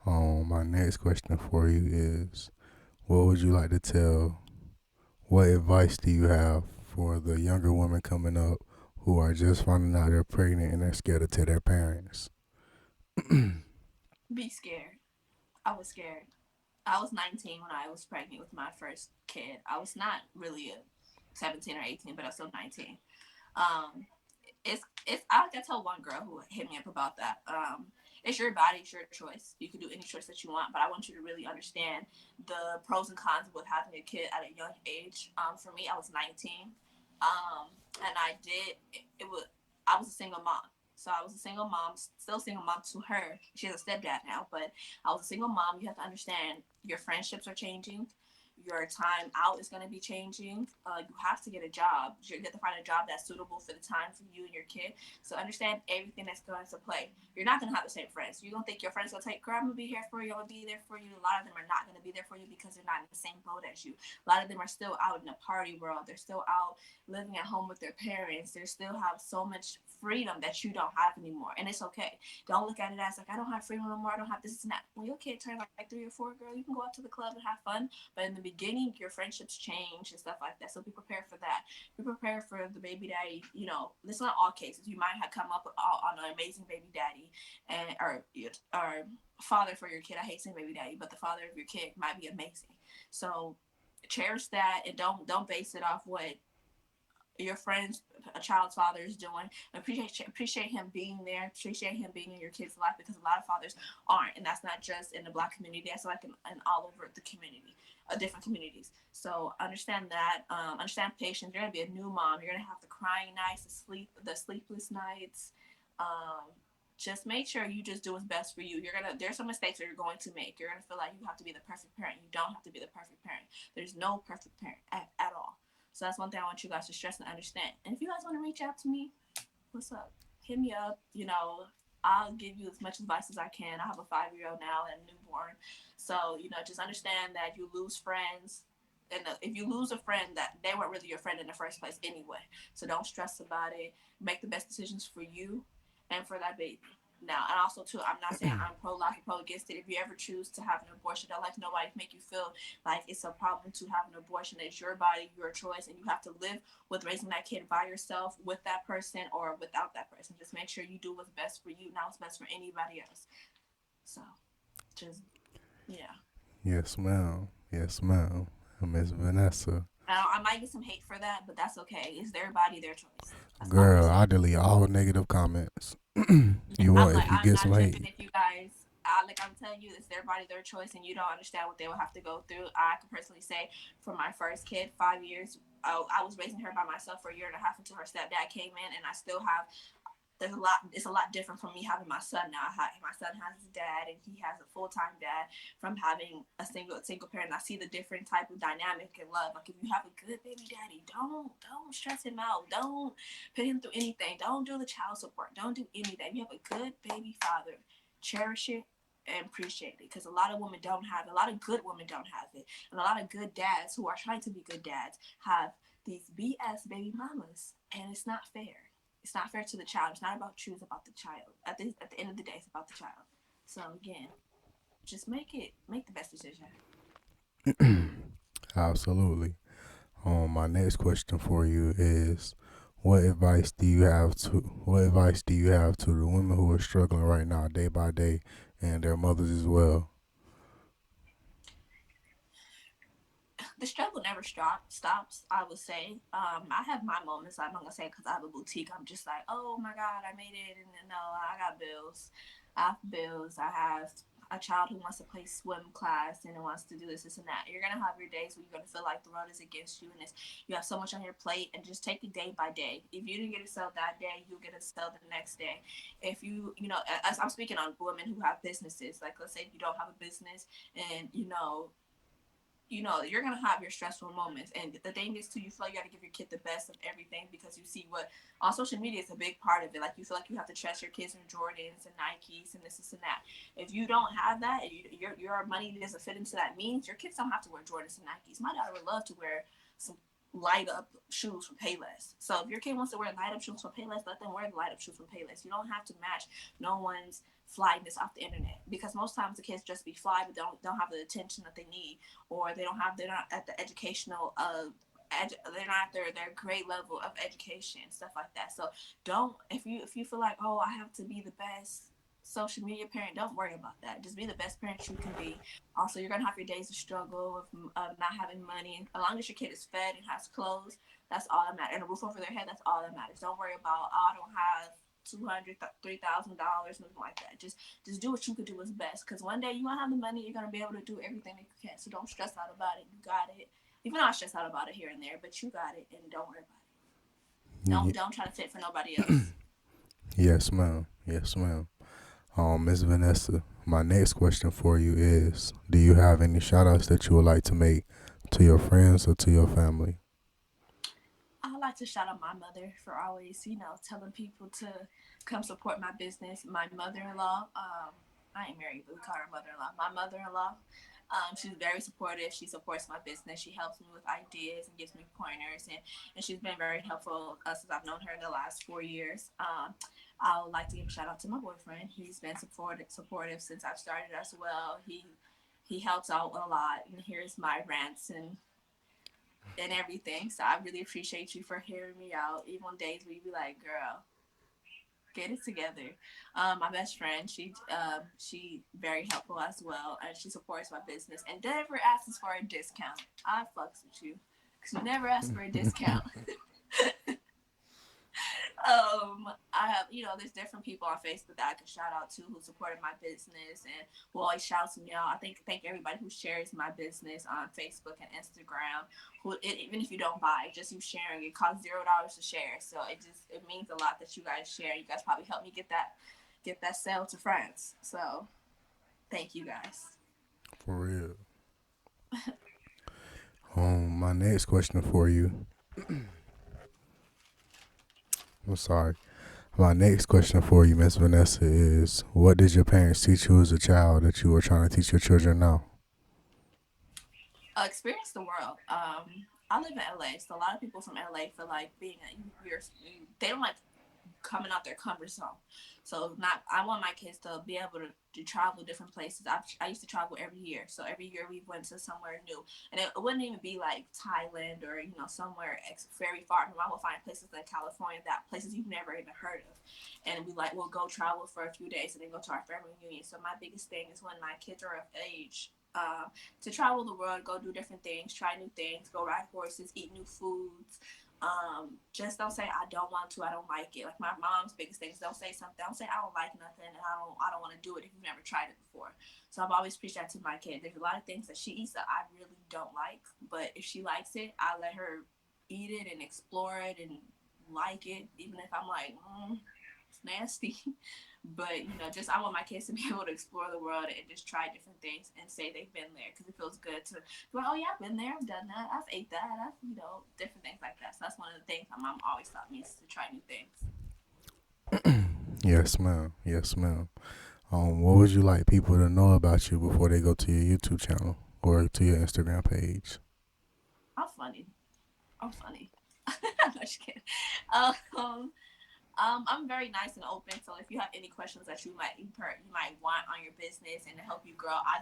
My next question for you is, what would you like to tell? What advice do you have for the younger women coming up who are just finding out they're pregnant and they're scared to tell their parents? Be scared. I was scared. I was 19 when I was pregnant with my first kid. I was not really a 17 or 18, but I was still 19. Um, it's I like I tell one girl who hit me up about that. It's your body, it's your choice. You can do any choice that you want, but I want you to really understand the pros and cons with having a kid at a young age. For me, I was 19, and it was I was a single mom. So I was a single mom, still single mom to her. She has a stepdad now, but I was a single mom. You have to understand your friendships are changing. Your time out is going to be changing. You have to get a job. You have to find a job that's suitable for the time for you and your kid. So understand everything that's going to play. You're not going to have the same friends. You're going to think your friends going to take, girl, I'm going to be here for you. I'm going to be there for you. A lot of them are not going to be there for you because they're not in the same boat as you. A lot of them are still out in the party world. They're still out living at home with their parents. They still have so much freedom that you don't have anymore. And it's okay. Don't look at it as like, I don't have freedom no more. I don't have this and that. When your kid turns like 3 or 4, girl, you can go out to the club and have fun. But in the beginning, your friendships change and stuff like that. So be prepared for that. Be prepared for the baby daddy. It's not all cases. You might have come up on an amazing baby daddy and or father for your kid. I hate saying baby daddy, but the father of your kid might be amazing. So cherish that and don't base it off what your friend's a child's father is doing. Appreciate him being there. Appreciate him being in your kid's life because a lot of fathers aren't, and that's not just in the Black community. That's like in all over the community, different communities. So understand that. Understand patience. You're gonna be a new mom. You're gonna have the crying nights, the sleepless nights. Um, just make sure you just do what's best for you. There's some mistakes that you're going to make. You're gonna feel like you have to be the perfect parent. You don't have to be the perfect parent. There's no perfect parent at all. So that's one thing I want you guys to stress and understand. And if you guys want to reach out to me, what's up? Hit me up. I'll give you as much advice as I can. I have a 5-year-old now and a newborn. So, just understand that you lose friends. And if you lose a friend, that they weren't really your friend in the first place anyway. So don't stress about it. Make the best decisions for you and for that baby. Now, and also too, I'm not saying I'm pro life or pro against it. If you ever choose to have an abortion, don't let nobody make you feel like it's a problem to have an abortion. It's your body, your choice, and you have to live with raising that kid by yourself, with that person, or without that person. Just make sure you do what's best for you, not what's best for anybody else. So, just yeah. Yes, ma'am. Yes, ma'am. Miss Vanessa. I might get some hate for that, but that's okay. It's their body, their choice. That's all I'm Girl, saying. I delete all negative comments. Yeah, You I'm want like, if you I'm get not some tripping hate. if you guys, like I'm telling you, it's their body, their choice, and you don't understand what they will have to go through. I can personally say for my first kid, 5 years, I was raising her by myself for a year and a half until her stepdad came in, and I still have it's a lot different from me having my son now. My son has a dad and he has a full-time dad from having a single parent. I see the different type of dynamic and love. Like if you have a good baby daddy, don't stress him out. Don't put him through anything. Don't do the child support. Don't do anything. You have a good baby father. Cherish it and appreciate it because a lot of women don't have it. A lot of good women don't have it. And a lot of good dads who are trying to be good dads have these BS baby mamas. And it's not fair. It's not fair to the child. It's not about you. It's about the child. At the end of the day, it's about the child. So again, just make the best decision. Absolutely. My next question for you is, what advice do you have to the women who are struggling right now, day by day, and their mothers as well? The struggle never stops. I would say. I have my moments. I'm not gonna say because I have a boutique. I'm just like, oh my god, I made it, and then no, I got bills. I have bills. I have a child who wants to play swim class and wants to do this and that. You're gonna have your days where you're gonna feel like the world is against you and it's, you have so much on your plate, and just take it day by day. If you didn't get a sale that day, you'll get a sale the next day. If you know, as I'm speaking on women who have businesses, like let's say you don't have a business and you're gonna have your stressful moments. And the thing is too, you feel like you gotta give your kid the best of everything because you see what on social media is a big part of it. Like you feel like you have to trust your kids in Jordans and Nikes and this and that. If you don't have that, and your money doesn't fit into that means, your kids don't have to wear Jordans and Nikes. My daughter would love to wear some light up shoes from Payless. So if your kid wants to wear light up shoes from Payless, let them wear the light up shoes from Payless. You don't have to match no one's flyness off the internet, because most times the kids just be fly but don't have the attention that they need, or they're not at the educational they're not at their grade level of education, stuff like that. So don't, if you feel like, oh, I have to be the best social media parent, don't worry about that. Just be the best parent you can be. Also, you're gonna have your days of struggle of not having money. As long as your kid is fed and has clothes, that's all that matters, and a roof over their head, that's all that matters. Don't worry about, oh, I don't have $200,000, $3,000, nothing like that. Just do what you could do as best. Because one day you're gonna have the money, you're gonna be able to do everything that you can. So don't stress out about it. You got it. Even though I stress out about it here and there, but you got it, and don't worry about it. Don't try to fit for nobody else. Yes, ma'am. Yes, ma'am. Miss Vanessa, my next question for you is: do you have any shout outs that you would like to make to your friends or to your family? I like to shout out my mother for always, telling people to come support my business. My mother-in-law, I ain't married, but we call her mother-in-law. My mother-in-law, she's very supportive. She supports my business. She helps me with ideas and gives me pointers, and she's been very helpful since I've known her in the last 4 years. I would like to give a shout out to my boyfriend. He's been supportive since I've started as well. He helps out a lot and hears my rants and everything. So I really appreciate you for hearing me out. Even on days where you be like, "Girl, get it together." My best friend, she very helpful as well, and she supports my business and never asks for a discount. I fucks with you because you never ask for a discount. I have, there's different people on Facebook that I can shout out to who supported my business and who always shouts me out. I thank everybody who shares my business on Facebook and Instagram. Even if you don't buy, just you sharing, it costs $0 to share. So it means a lot that you guys share. You guys probably helped me get that sale to France. So thank you guys. For real. My next question for you. I'm sorry. My next question for you, Miss Vanessa, is: what did your parents teach you as a child that you are trying to teach your children now? Experience the world. I live in LA, so a lot of people from LA feel like they don't like coming out their comfort zone. So not I want my kids to be able to travel different places. I used to travel every year, so every year we went to somewhere new, and it wouldn't even be like Thailand or somewhere very far. I will find places in California, that places you've never even heard of, and we'll go travel for a few days and then go to our family reunion. So my biggest thing is when my kids are of age. To travel the world, go do different things, try new things, go ride horses, eat new foods, just don't say I don't want to, I don't like it. Like my mom's biggest thing is don't say something. Don't say I don't like nothing and I don't want to do it if you've never tried it before. So I've always preached that to my kid. There's a lot of things that she eats that I really don't like, but if she likes it, I let her eat it and explore it and like it, even if I'm like, it's nasty. But just I want my kids to be able to explore the world and just try different things and say they've been there, because it feels good to go, oh yeah, I've been there, I've done that, I've ate that, I've different things like that. So that's one of the things my mom always taught me, is to try new things. Yes, ma'am. Yes, ma'am. What would you like people to know about you before they go to your YouTube channel or to your Instagram page? I'm funny. I'm funny. I'm just kidding. Um, I'm very nice and open. So if you have any questions that you might want on your business and to help you grow, I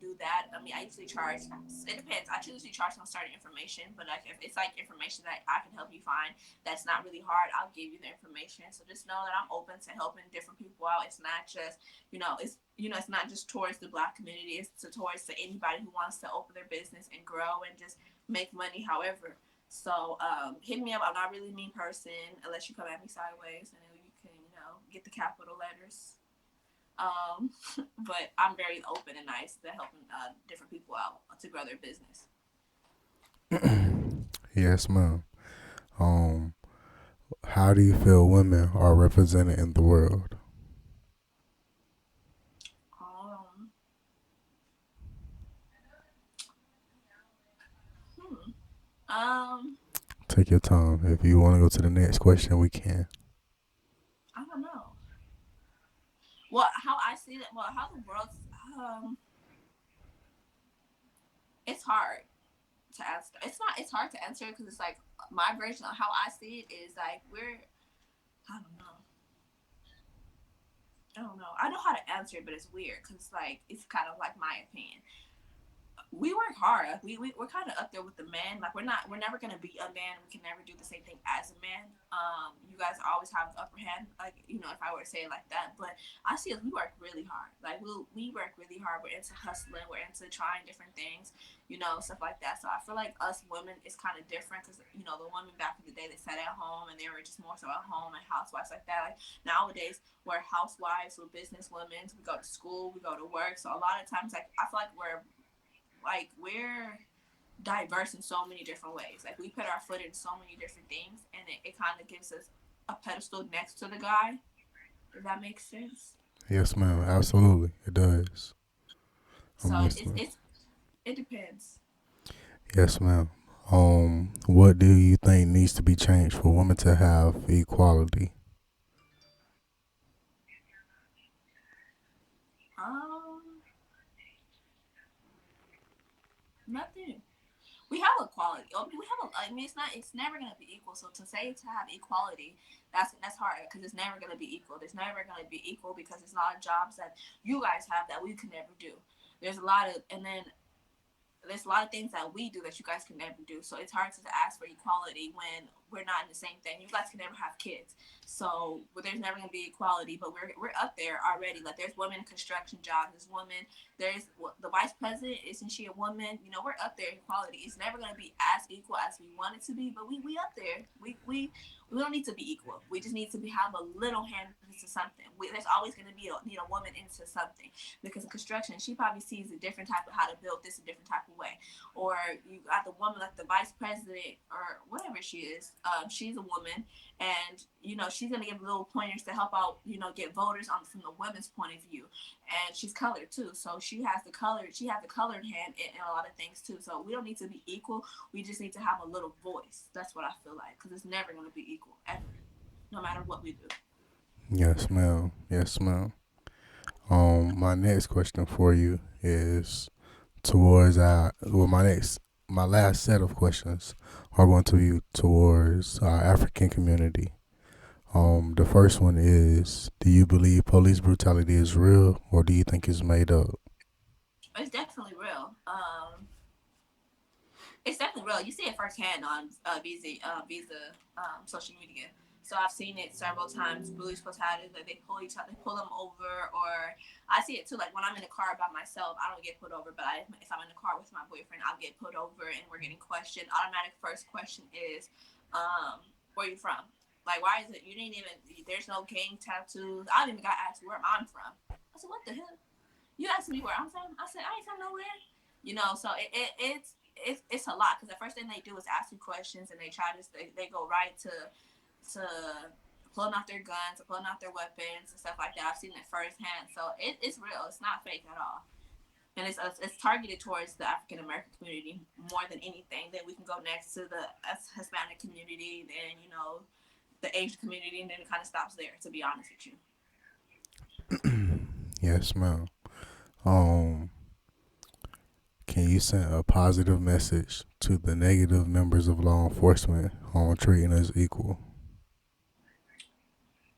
do that. I mean, I usually charge. It depends. I usually charge on starting information, but like if it's like information that I can help you find, that's not really hard. I'll give you the information. So just know that I'm open to helping different people out. It's not just it's not just towards the Black community. It's towards to anybody who wants to open their business and grow and just make money. However. So hit me up. I'm not really a mean person unless you come at me sideways, and then you can get the capital letters. Um, but I'm very open and nice to helping different people out to grow their business. Yes, ma'am. Um, how do you feel women are represented in the world? Um, hmm. um, Take your time. If you want to go to the next question, we can. I don't know. Well, how I see that. Well, how the world's. Um, it's hard to answer. It's not. It's hard to answer because it's like my version of how I see it is like we're. I don't know. I don't know. I know how to answer it, but it's weird because like it's kind of like my opinion. We work hard. Like, we're kind of up there with the men. Like we're never gonna be a man. We can never do the same thing as a man. You guys always have the upper hand. Like if I were to say it like that, but I see us. We work really hard. Like we work really hard. We're into hustling. We're into trying different things. Stuff like that. So I feel like us women is kind of different because the women back in the day they sat at home and they were just more so at home and housewives like that. Like nowadays we're housewives, we're business women. We go to school, we go to work. So a lot of times like I feel we're diverse in so many different ways. Like we put our foot in so many different things, and it kind of gives us a pedestal next to the guy. Does that make sense? Yes, ma'am. Absolutely, it does. So I'm it's listening. it's it depends. Yes, ma'am. What do you think needs to be changed for women to have equality? Um, Nothing. We have equality. We have a. I mean, it's not. It's never gonna be equal. So to say to have equality, that's hard because it's never gonna be equal. There's never gonna be equal because it's a lot of jobs that you guys have that we could never do. There's a lot of, and then there's a lot of things that we do that you guys can never do. So it's hard to ask for equality when we're not in the same thing. You guys can never have kids, so there's never gonna be equality. But we're up there already. Like there's women in construction jobs. There's women. There's the vice president. Isn't she a woman? We're up there in equality. It's never gonna be as equal as we want it to be, but we up there. We don't need to be equal. We just need to have a little hand into something. There's always gonna be need a woman into something because in construction she probably sees a different type of how to build this a different type of way, or you got the woman like the vice president or whatever she is. She's a woman, and she's gonna give little pointers to help out. Get voters on from the women's point of view, and she's colored too, so she has the colored. She has the colored hand in a lot of things too. So we don't need to be equal. We just need to have a little voice. That's what I feel like because it's never gonna be equal ever, no matter what we do. Yes, ma'am. Yes, ma'am. My next question for you is towards my last set of questions are going to be towards our African community. The first one is: do you believe police brutality is real, or do you think it's made up? It's definitely real. It's definitely real. You see it firsthand on Visa social media. So I've seen it several times. Police brutality, like they pull each other, they pull them over, or I see it too. Like when I'm in a car by myself, I don't get pulled over, but if I'm in a car with my boyfriend, I'll get pulled over, and we're getting questioned. Automatic first question is, where you from? Like, why is it you didn't even? There's no gang tattoos. I don't even got asked where I'm from. I said, what the hell? You asked me where I'm from. I said, I ain't from nowhere. So it's a lot because the first thing they do is ask you questions and they go right to pulling out their guns, pulling out their weapons and stuff like that. I've seen it firsthand, so it's real. It's not fake at all, and it's targeted towards the African American community more than anything. Then we can go next to the Hispanic community, then the Asian community, and then it kind of stops there. To be honest with you. Yes, ma'am. Um, can you send a positive message to the negative members of law enforcement on treating us equal?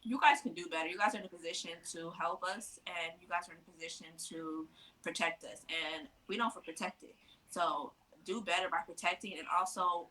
You guys can do better. You guys are in a position to help us, and you guys are in a position to protect us, and we don't for protect it. So do better by protecting, and also,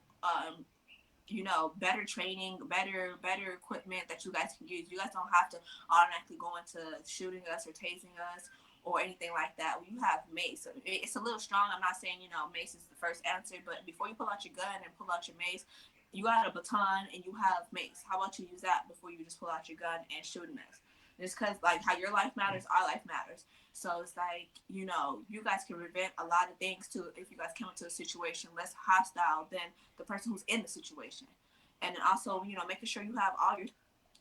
better training, better equipment that you guys can use. You guys don't have to automatically go into shooting us or tasing us or anything like that. You have mace. It's a little strong. I'm not saying mace is the first answer, but before you pull out your gun and pull out your mace, you got a baton and you have mace. How about you use that before you just pull out your gun and shooting us? Just because like how your life matters, our life matters. So it's like, you guys can prevent a lot of things too if you guys come into a situation less hostile than the person who's in the situation. And then also, making sure you have all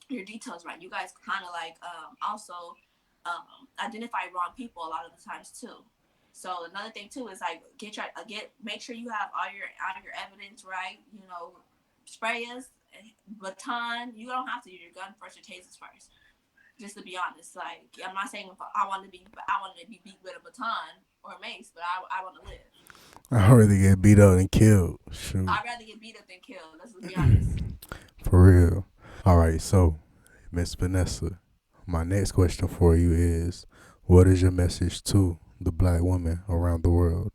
your details right. You guys kind of like also identify wrong people a lot of the times too. So another thing too is like make sure you have all your evidence right. Sprayers, baton. You don't have to use your gun first or tasers first. Just to be honest, like I'm not saying I want to be beat with a baton or a mace, but I want to live. I'd rather get beat up than killed. Shoot. I'd rather get beat up than killed. Let's be honest. For real. All right, so Miss Vanessa, my next question for you is, what is your message to the black women around the world?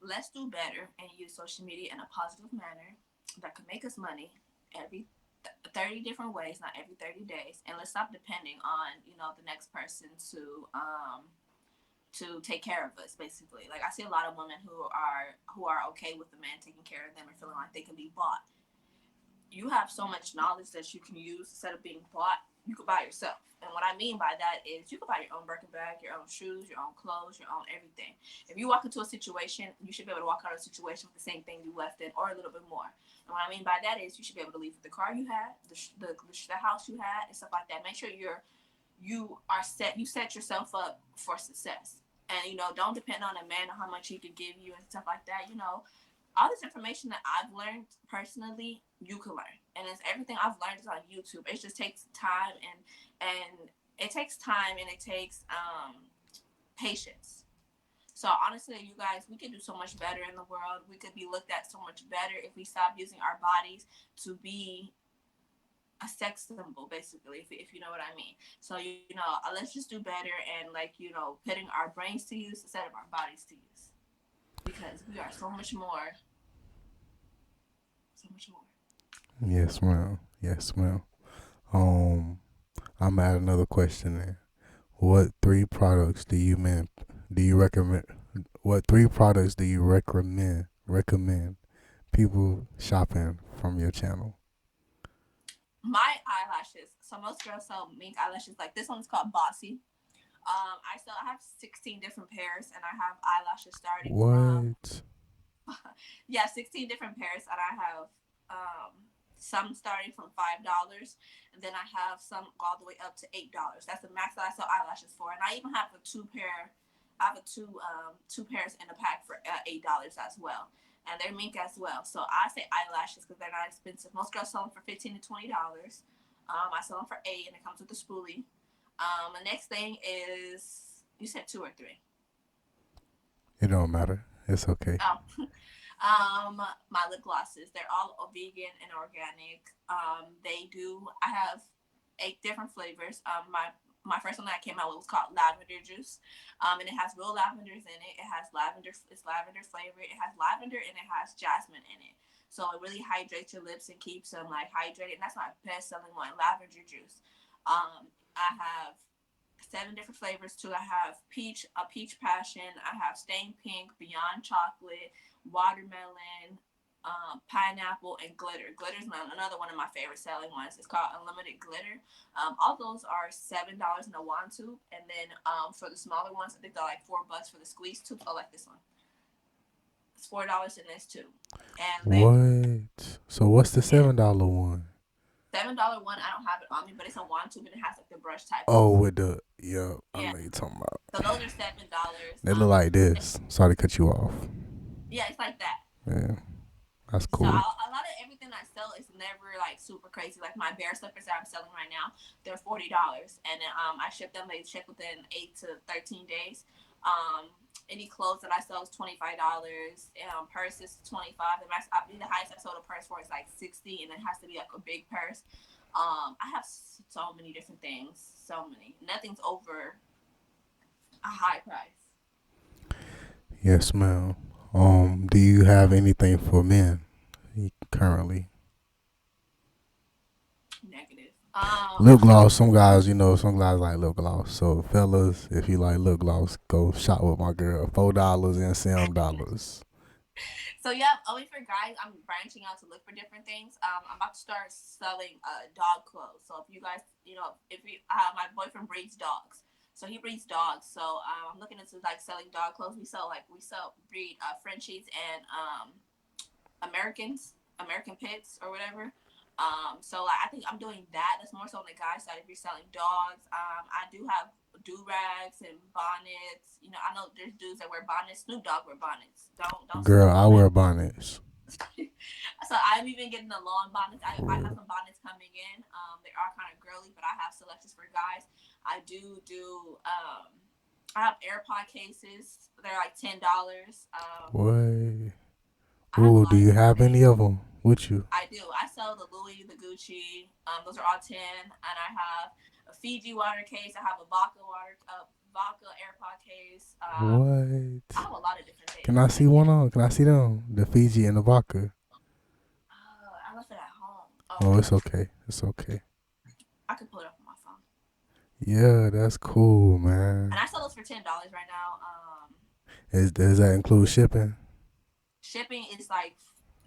Let's do better and use social media in a positive manner that could make us money every 30 different ways, not every 30 days. And let's stop depending on, the next person to take care of us, basically. Like I see a lot of women who are okay with the man taking care of them and feeling like they can be bought. You have so much knowledge that you can use instead of being bought. You could buy yourself. And what I mean by that is you could buy your own Birkin bag, your own shoes, your own clothes, your own everything. If you walk into a situation, you should be able to walk out of a situation with the same thing you left in or a little bit more. And what I mean by that is you should be able to leave with the car you had, the house you had, and stuff like that. Make sure you set yourself up for success. And don't depend on a man or how much he could give you and stuff like that. All this information that I've learned personally, you can learn, and it's everything I've learned is on YouTube. It just takes time, and it takes time, and it takes patience. So honestly, you guys, we could do so much better in the world. We could be looked at so much better if we stop using our bodies to be a sex symbol, basically, if you know what I mean. So let's just do better and putting our brains to use instead of our bodies to use, because we are so much more, so much more. Yes, ma'am. Yes, ma'am. Um, I'm at another question there. What three products do you recommend? What three products do you recommend people shopping from your channel? My eyelashes. So most girls sell mink eyelashes. Like this one's called Bossy. I have 16 different pairs, and I have eyelashes starting from What? yeah, 16 different pairs, and I have some starting from $5, and then I have some all the way up to $8. That's the max that I sell eyelashes for, and I even have a two pair. I have a two pairs in a pack for $8 as well, and they're mink as well. So I say eyelashes because they're not expensive. Most girls sell them for $15 to $20. I sell them for $8, and it comes with the spoolie. The next thing is you said two or three. It don't matter. It's okay. Oh, my lip glosses. They're all vegan and organic. They do. I have 8 different flavors. My first one that I came out with was called lavender juice. And it has real lavenders in it. It has lavender. It's lavender flavored. It has lavender and it has jasmine in it. So it really hydrates your lips and keeps them like hydrated. And that's my best selling one, lavender juice. I have 7 different flavors too. I have peach passion. I have stained pink, beyond chocolate, watermelon, pineapple, and glitter. Glitter is another one of my favorite selling ones. It's called unlimited glitter. All those are $7 in a wand tube, and then for the smaller ones, I think they're like $4 for the squeeze tube. Oh, like this one, it's $4 in this too. And they What? So what's the yeah, $7 one? $7 one. I don't have it on me, but it's a wand tube and it has like the brush type of Oh, with the yeah, I yeah. know you're talking about. So those are $7. They look like this. Sorry to cut you off. Yeah, it's like that. Yeah, that's So cool. a lot of everything I sell is never like super crazy. Like my bear slippers that I'm selling right now, they're $40, and then I ship them. They ship within 8 to 13 days. Any clothes that I sell is $25. Purses 25. The highest I sold a purse for is like 60, and it has to be like a big purse. I have so many different things. So many. Nothing's over a high price. Yes, ma'am. Do you have anything for men currently? Negative. Lip gloss. Some guys like lip gloss. So, fellas, if you like lip gloss, go shop with my girl. $4 and $7. So yeah, only for guys. I'm branching out to look for different things. I'm about to start selling dog clothes. So if you guys, if we, my boyfriend breeds dogs, so he breeds dogs. So I'm looking into like selling dog clothes. We sell breed Frenchies and American Pits or whatever. So like I think I'm doing that. That's more so on the guy side. If you're selling dogs, I do have do rags and bonnets. I know there's dudes that wear bonnets. Snoop Dogg wear bonnets. Don't Girl, sleep I on it. wear bonnets. So I'm even getting the lawn bonnets. I have some bonnets coming in. They are kind of girly, but I have selections for guys. I do. I have AirPod cases. They're like $10. What? I have a Ooh, do lot of you different have any things. of them with you? I do. I sell the Louis, the Gucci. Those are all 10, and I have a Fiji water case. I have a vodka AirPod case. I What? have a lot of different Can things. I see Like yeah. one on? Can I see them? The Fiji and the vodka. I left it at home. Oh, Oh, here it it's goes. okay. It's okay. I could pull it up on my phone. Yeah, that's cool, And man. I sell those for $10 right now. Does that include shipping? Shipping is like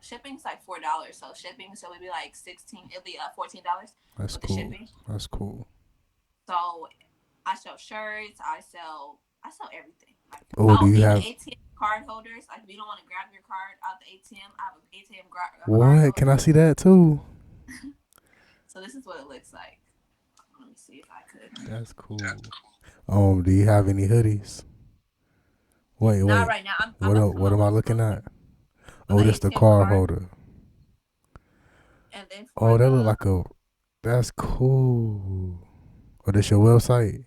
$4. So shipping, so it'd be like 16. It'll be $14 That's with the cool. shipping. That's cool. So I sell shirts. I sell everything. Like Oh, do you even have ATM card holders. Like if you don't want to grab your card out the ATM, I have an ATM card what? Can I holder. see that too? So this is what it looks like. Let me see if I could. That's cool. Do you have any hoodies? Wait, Not wait. right now. I'm What about to come what out am I with looking some at? for the Oh, this the ATM card card, holder. and then for Oh, that look the like a. That's cool. Oh, this your website?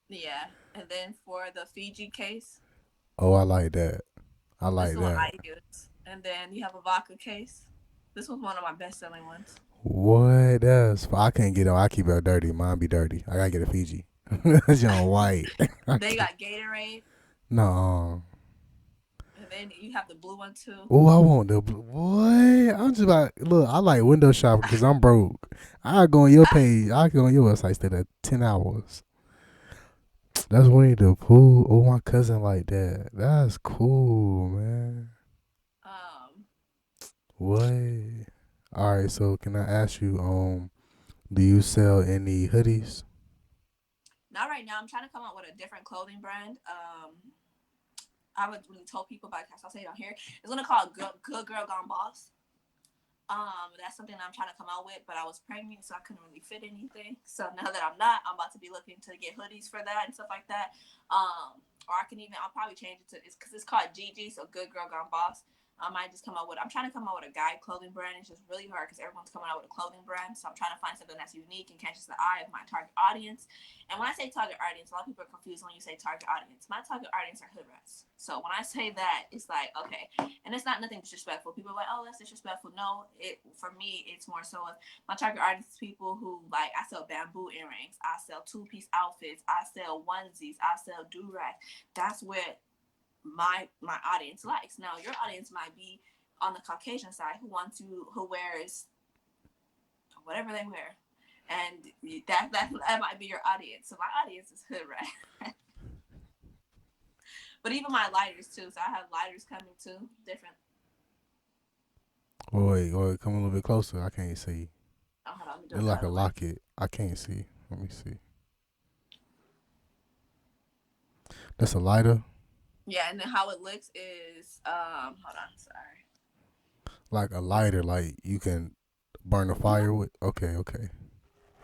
yeah, and then for the Fiji case. Oh, I like that. I This is like the one that. I use. And then you have a vodka case. This was one of my best selling ones. What? I can't get on. I keep it dirty. Mine be dirty. I gotta get a Fiji. That's on white. I They can't. got Gatorade, No. and then you have the blue one too. Oh, I want the blue. What? I'm just about look. I like window shopping because I'm broke. I go on your page. I go on your website. Stay there 10 hours. That's Winnie the Pooh. Oh, my cousin like that. That's cool, man. um, What? All right. So can I ask you? Do you sell any hoodies? Not right now. I'm trying to come up with a different clothing brand. I haven't really told people about it, so I'll say it on here. It's gonna call Good Girl Gone Boss. That's something that I'm trying to come out with, but I was pregnant, so I couldn't really fit anything. So now that I'm not, I'm about to be looking to get hoodies for that and stuff like that. Or I'll probably change it to, it's because it's called GG, so Good Girl Gone Boss. I might just I'm trying to come out with a guy clothing brand. It's just really hard because everyone's coming out with a clothing brand. So I'm trying to find something that's unique and catches the eye of my target audience. And when I say target audience, a lot of people are confused when you say target audience. My target audience are hood rats. So when I say that, it's like, okay, and it's not nothing disrespectful. People are like, oh, that's disrespectful. No, for me, it's more so my target audience is people who like I sell bamboo earrings, I sell 2-piece outfits, I sell onesies, I sell do rags. That's what my audience likes. Now your audience might be on the Caucasian side who wears whatever they wear. And that might be your audience. So my audience is hood rat. But even my lighters too. So I have lighters coming too. Different. Wait, come a little bit closer. I can't see. Oh, hold on, let me do It it look the like a other way. locket. I can't see. Let me see. That's a lighter. Yeah, and then how it looks is hold on, sorry. Like a lighter. Like you can burn a Mm-hmm. fire with. Okay, okay.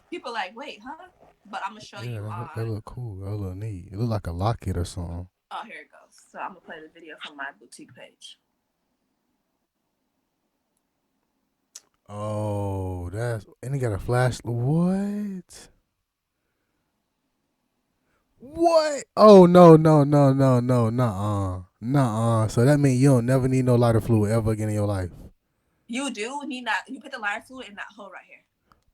People are like, wait, huh? But I'm gonna show Yeah, you that on. look cool. That look neat. It look like a locket or something. Oh, here it goes. So I'm gonna play the video from my boutique page. Oh, that's and it got a flash. What? What? Oh no. So that means you don't never need no lighter fluid ever again in your life. You do need not. You put the lighter fluid in that hole right here.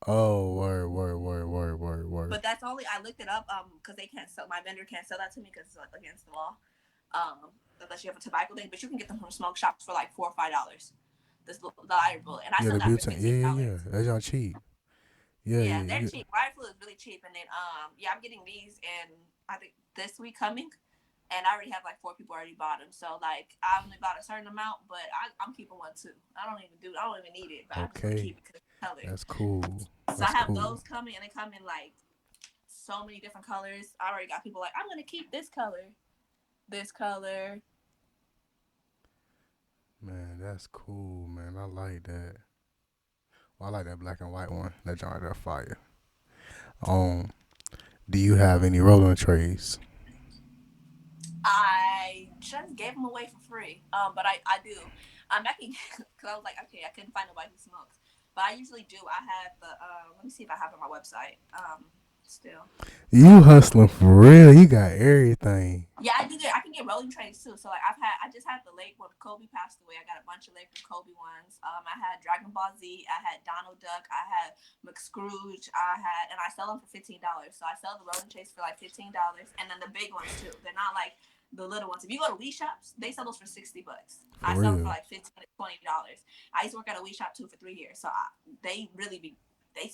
Oh, word. But that's only I looked it up because they can't sell my vendor can't sell that to me because it's against the law. Unless you have a tobacco thing, but you can get them from smoke shops for like $4 or $5. This the lighter bullet, and I Yeah, sell the that for butane. fifteen Yeah. dollars. That's y'all cheap. Yeah, Yeah, yeah. they're cheap. Lighter fluid is really cheap, and then yeah, I'm getting these, and I think this week coming. and I already have like four people already bought them. So like I only bought a certain amount, but I'm keeping one too. I don't even need it, but I just want to Okay, keep it because it's color. that's cool. So I That's have cool. those coming, and they come in like so many different colors. I already got people like I'm gonna keep this color. Man, that's cool, man. I like that. Well, I like that black and white one. That joint that fire. Um, do you have any rolling trays? I just gave them away for free. But I do. I can because I was like, okay, I couldn't find nobody who smokes, but I usually do. I have the. Let me see if I have it on my website. Still. You hustling for real? You got everything. Yeah, I do get. I can get rolling trays too. So like I just had the lake when Kobe passed away. I got a bunch of Laker Kobe ones. I had Dragon Ball Z. I had Donald Duck. I had McScrooge. And I sell them for $15. So I sell the rolling trays for like $15, and then the big ones too. They're not like the little ones. If you go to Wii shops, they sell those for $60. I For sell them for real. like $15 to $20. I used to work at a Wii shop too for 3 years, so they really be they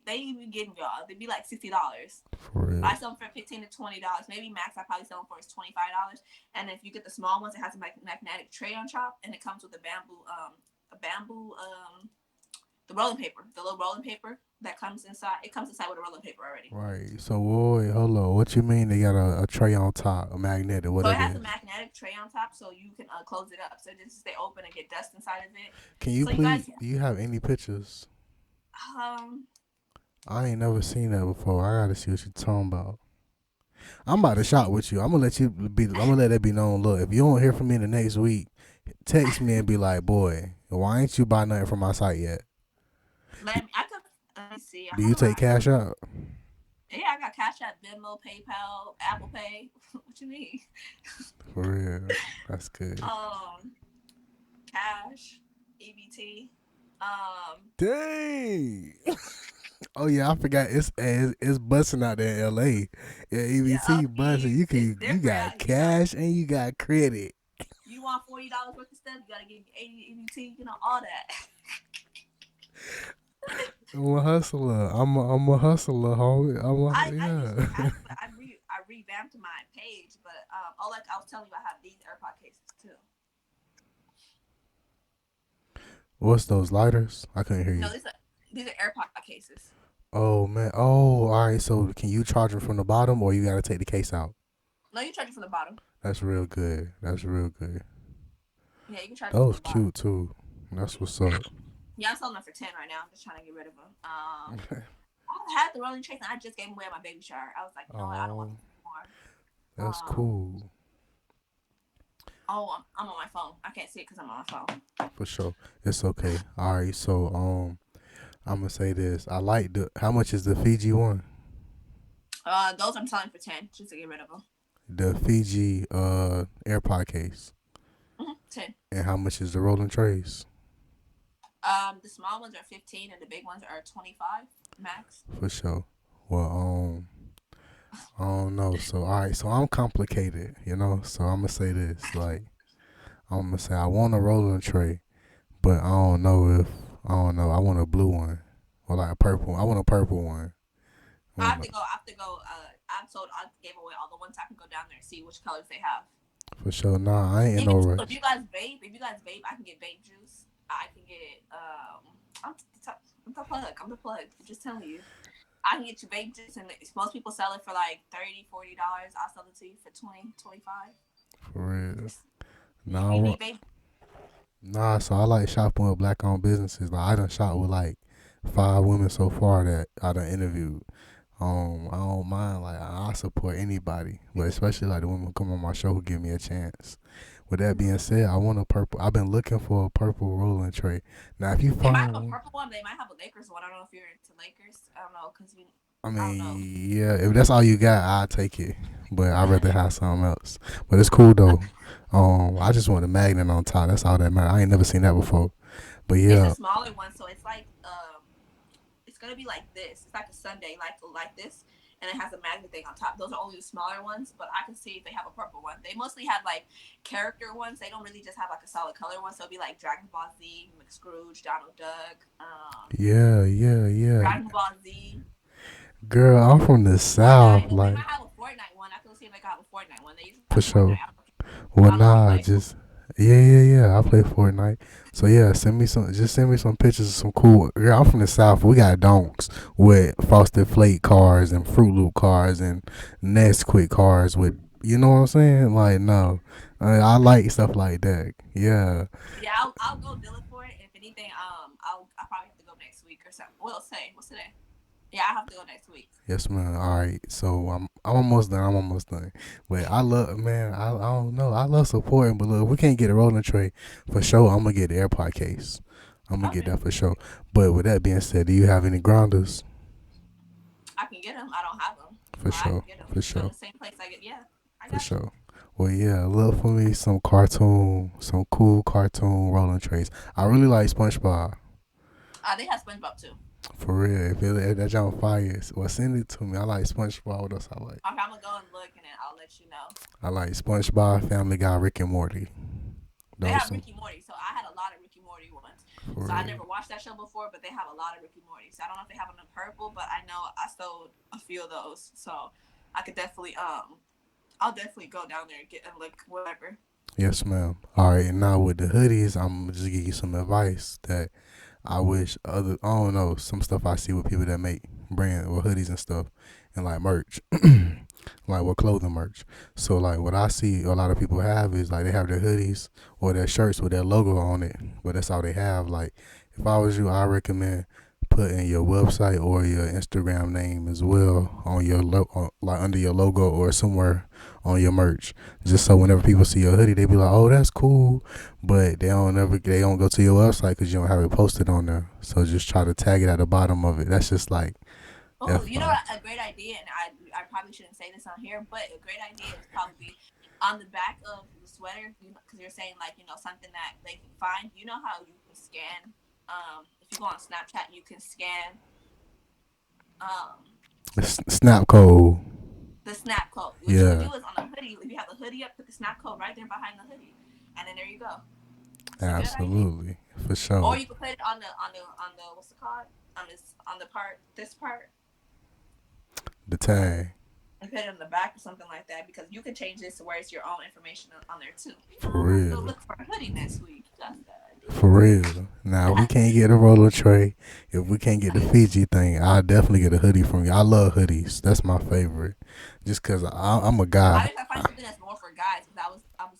be getting y'all. They be like $60. For real. I sell them for $15 to $20. Maybe max I probably sell them for is $25. And if you get the small ones, it has a magnetic tray on top, and it comes with the rolling paper, the little rolling paper that comes inside. It comes inside with a rolling paper already. Right. So, wait, hold on. What you mean they got a tray on top, a magnet or what So it it has a is? magnetic tray on top, so you can close it up, so it just stay open and get dust inside of it. Can you So you please? guys, Do you have any pictures? um, I ain't never seen that before. I gotta see what you're talking about. I'm about to shop with you. I'm gonna let you be. I'm gonna let that be known. Look, if you don't hear from me the next week, text me and be like, "Boy, why ain't you buy nothing from my site yet? let me see. I Do have you it on take my cash out?" yeah. I got Cash App, Venmo, PayPal, Apple Pay. What you mean? For real, that's good. Um, Cash, EBT. Um, Dang. Oh yeah, I forgot. It's busting out there in L.A. Yeah, yeah, EBT busting. it's You different got out here. cash and you got credit. You want $40 worth of stuff, you gotta give me 80 EBT. All that. I'm a hustler. I'm a hustler, homie. I usually Yeah. have it, but I revamped my page. But oh, like I was telling you, I have these AirPod cases too. What's those lighters? I couldn't hear No, you. these are AirPod cases. Oh man. Oh, all right. So can you charge them from the bottom, or you gotta take the case out? No, you charge it from the bottom. That's real good. That's real good. Yeah, you can charge it from Those the bottom. cute too. That's what's up. Yeah, I'm selling them for 10 right now. I'm just trying to get rid of them. I had the rolling trace, and I just gave them away at my baby shower. I was like, you know what? I don't want Oh, this anymore. that's cool. Oh, I'm on my phone. I can't see it because I'm on my phone. For sure. It's okay. All right. So I'm gonna say this. I like the. How much is the Fiji one? Those I'm selling for 10 just to get rid of them. The Fiji AirPod case. 10. And how much is the rolling trays? The small ones are 15, and the big ones are 25 max. For sure. Well, I don't know. So all right. So I'm complicated, you know. So I'm gonna say this. Like I'm gonna say I want a rolling tray, but I don't know. I want a blue one or like a purple. I want a purple one. I I want have a, to go. I have to go. I gave away all the ones. I can go down there and see which colors they have. for sure. Nah, I ain't in no Even too, if you rush. guys vape, I can get vape juice. I can get. I'm I'm the plug. I'm the plug. I'm just telling you. I can get you vape juice, and most people sell it for like $30, $40. I'll sell it to you for 20, 25. For real. If you Nah, need vape, nah. So I like shopping with black owned businesses. Like I done shop with like 5 women so far that I done interviewed. I don't mind. Like I support anybody, but especially like the women who come on my show who give me a chance. With that being said, I want a purple. I've been looking for a purple rolling tray. Now, if you they might have find a one, purple one. They might have a Lakers one. I don't know if you're into Lakers. I don't know because you. I I don't know. mean, yeah, if that's all you got, I'll take it. But I'd rather have something else. But it's cool though. I just want a magnet on top. That's all that matters. I ain't never seen that before. But It's a yeah, smaller one, so it's like it's gonna be like this. It's like a Sunday, like this, and it has a magnet thing on top. Those are only the smaller ones, but I can see if they have a purple one. They mostly have like character ones. They don't really just have like a solid color one. So it'll be like Dragon Ball Z, McScrooge, Donald Duck, yeah, yeah, yeah. Dragon Ball Z, Girl, I'm from the Fortnite. south. They Like, might have a Fortnite one. I could see if they got a Fortnite one. They usually have For Fortnite. sure. I don't know if you, Well, I don't know if you nah, play. just yeah. I play Fortnite. So yeah, send me some pictures of some cool. Girl, I'm from the South. We got donks with Frosted Flake cars and Fruit Loop cars and Nesquik cars with. You know what I'm saying? Like no, I like stuff like that. Yeah. Yeah, I'll go deal it for it. If anything, I'll probably have to go next week or something. Well, say what's today? Yeah, I have to go next week. Yes, man. All right. So I'm almost done. I'm almost done. But I love, man. I don't know. I love supporting, but look, if we can't get a rolling tray for sure. I'm gonna get the AirPod case. I'm gonna get Okay, that for sure. But with that being said, do you have any grounders? I can get them. I don't have them, For but I can sure. get them For from sure. the same place I get. Yeah, I For got you. sure. Well, yeah. Look for me some cool cartoon rolling trays. I really like SpongeBob. They have SpongeBob too. For real. If that on fire, well, send it to me. I like SpongeBob. What else I like? Okay, I'm gonna go and look, and then I'll let you know. I like SpongeBob, Family Guy, Rick and Morty. They Those have some Ricky Morty, so I had a lot of Ricky Morty ones. for So I real. never watched that show before, but they have a lot of Ricky Morty. So I don't know if they have them in purple, but I know I sold a few of those. So I could definitely I'll definitely go down there and get and look whatever. Yes, ma'am. All right, and now with the hoodies, I'm gonna just give you some advice that I wish I don't know, some stuff I see with people that make brand or hoodies and stuff and like merch. Like with clothing merch. So like what I see a lot of people have is like they have their hoodies or their shirts with their logo on it, but that's all they have. Like if I was you, I recommend putting your website or your Instagram name as well on your like under your logo or somewhere on your merch, just so whenever people see your hoodie, they be like, "Oh, that's cool," but they don't go to your website because you don't have it posted on there. So just try to tag it at the bottom of it. That's just like Oh, you know FI. what? A great idea, and I probably shouldn't say this on here, but a great idea is probably on the back of the sweater, you know, because you're saying like something that they can find. You know how you can scan. If you go on Snapchat, you can scan um Snap code. the snap code. What you could Yeah, do is on the hoodie, if you have the hoodie up, put the snap code right there behind the hoodie, and then there you go. It's a good idea. absolutely, for Or sure. you could put it on the what's it called on the part this part The tag, and put it on the back or something like that because you can change this to where it's your own information on there too. You know, for I have to go real, look for a hoodie next week. That's a good for idea. real. Now, if we can't get a roller tray, if we can't get the Fiji thing, I'll definitely get a hoodie from you. I love hoodies. That's my favorite. Just because I'm a I guy. wish I find something that's more for guys because I was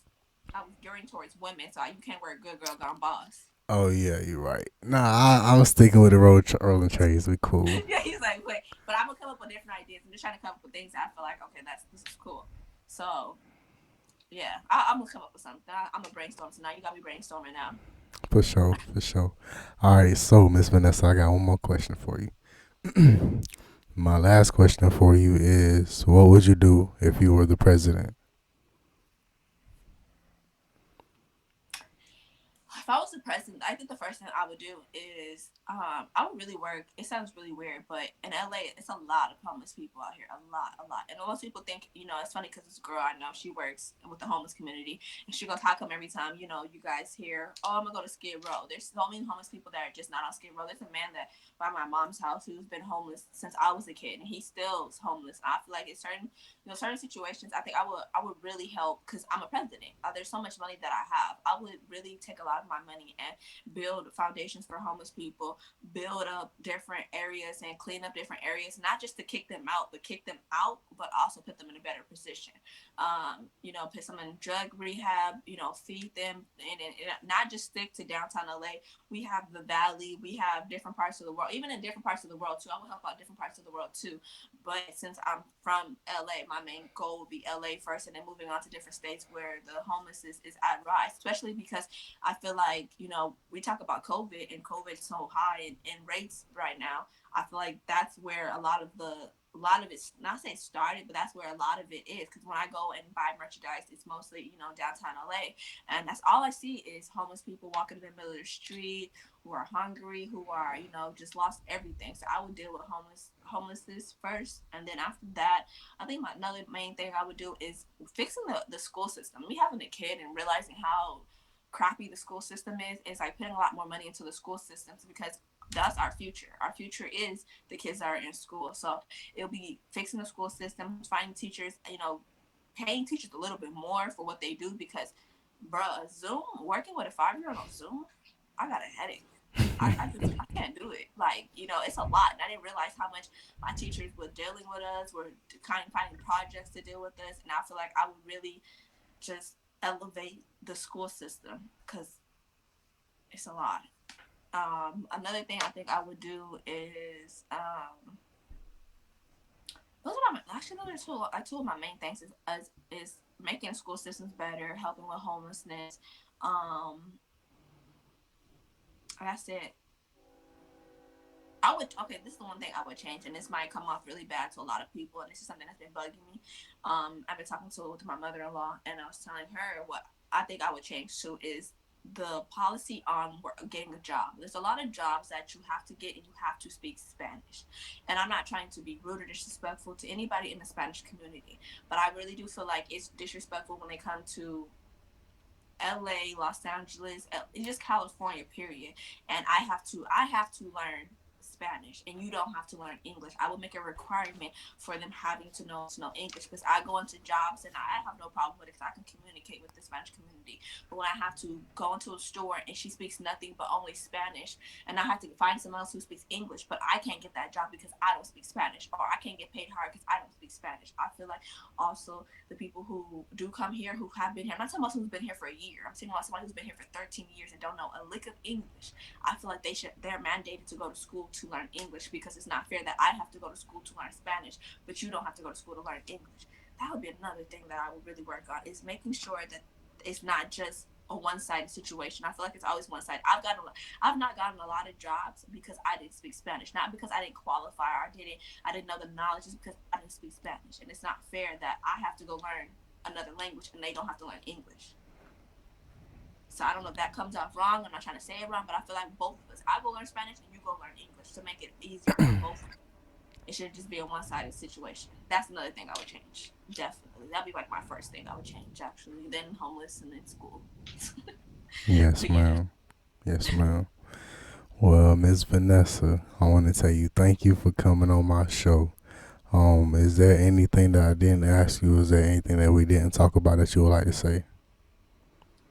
gearing towards women, so you can't wear a good girl gone boss. Oh, yeah, you're right. Nah, I'm sticking with the rolling trays. We cool. Yeah, he's like, wait, but I'm gonna come up with different ideas. I'm just trying to come up with things that I feel like, okay, this is cool. So yeah, I'm gonna come up with something. I'm gonna brainstorm tonight. You got me brainstorming now. For sure, for sure. All right, so Miss Vanessa, I got one more question for you. My last question for you is, what would you do if you were the president? If I was the president, I think the first thing I would do is I would really work. It sounds really weird, but in LA, it's a lot of homeless people out here. A lot, a lot. And most people think, it's funny because this girl I know, she works with the homeless community, and she goes, "How come every time, you guys hear, oh, I'm gonna go to Skid Row? There's so many homeless people that are just not on Skid Row. There's a man that by my mom's house who's been homeless since I was a kid, and he still is homeless. I feel like it's certain situations. I think I would really help because I'm a president. There's so much money that I have. I would really take a lot of my money and build foundations for homeless people, build up different areas and clean up different areas, not just to kick them out, but kick them out, but also put them in a better position. Put some in drug rehab, feed them, and not just stick to downtown LA. We have the valley, we have different parts of the world, even in different parts of the world too. I will help out different parts of the world too. But since I'm from LA, my main goal would be LA first and then moving on to different states where the homeless is at rise, especially because I feel like, we talk about COVID and COVID's so high in rates right now. I feel like that's where a lot of it's not saying started, but that's where a lot of it is. Because when I go and buy merchandise, it's mostly downtown LA, and that's all I see is homeless people walking in the middle of the street who are hungry, who are just lost everything. So I would deal with homelessness first, and then after that, I think another main thing I would do is fixing the school system. Me having a kid and realizing how crappy the school system is like putting a lot more money into the school systems because That's our future. Our future is the kids that are in school. So it'll be fixing the school system, finding teachers, paying teachers a little bit more for what they do because, bruh, Zoom, working with a 5-year-old on Zoom, I got a headache. I can't do it. Like, it's a lot. And I didn't realize how much my teachers were dealing with us, were kind of finding projects to deal with us. And I feel like I would really just elevate the school system because it's a lot. Another thing I think I would do is those are my actually those are two of my main things is making school systems better, helping with homelessness. Like I said, I would okay. This is the one thing I would change, and this might come off really bad to a lot of people, and this is something that's been bugging me. I've been talking to my mother-in-law, and I was telling her what I think I would change to is the policy on getting a job. There's a lot of jobs that you have to get, and you have to speak Spanish. And I'm not trying to be rude or disrespectful to anybody in the Spanish community, but I really do feel like it's disrespectful when they come to LA, Los Angeles, just California, period. And I have to learn Spanish, and you don't have to learn English. I will make a requirement for them having to know English because I go into jobs and I have no problem with it because I can communicate with the Spanish community. But when I have to go into a store and she speaks nothing but only Spanish, and I have to find someone else who speaks English, but I can't get that job because I don't speak Spanish, or I can't get paid hard because I don't speak Spanish. I feel like also the people who do come here who have been here. I'm not talking about someone who's been here for a year. I'm talking about somebody who's been here for 13 years and don't know a lick of English. I feel like they're mandated to go to school to learn English because it's not fair that I have to go to school to learn Spanish, but you don't have to go to school to learn English. That would be another thing that I would really work on is making sure that it's not just a one-sided situation. I feel like it's always one side. I've not gotten a lot of jobs because I didn't speak Spanish, not because I didn't qualify or I didn't know the knowledge, just because I didn't speak Spanish. And it's not fair that I have to go learn another language and they don't have to learn English. So I don't know if that comes off wrong. I'm not trying to say it wrong, but I feel like both of us. I go learn Spanish and you go learn English to make it easier on both of us. It shouldn't just be a one-sided situation. That's another thing I would change. Definitely, that'd be like my first thing I would change. Actually, then homeless and then school. Yes, But yeah, ma'am. Yes, ma'am. Well, Miss Vanessa, I want to tell you thank you for coming on my show. Is there anything that I didn't ask you? Is there anything that we didn't talk about that you would like to say?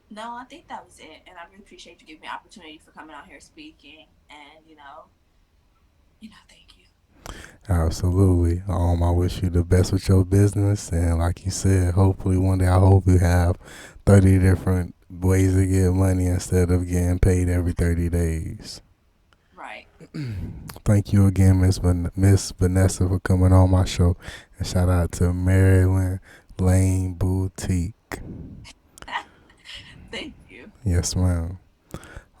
no, I think that was it, and I really appreciate you giving me an opportunity for coming out here speaking, and thank you. Absolutely. I wish you the best with your business, and like you said, hopefully one day I hope you have 30 different ways to get money instead of getting paid every 30 days. Right. Thank you again, Miss Vanessa, for coming on my show, and shout out to Maryland Lane Boutique. Thank you. Yes, ma'am.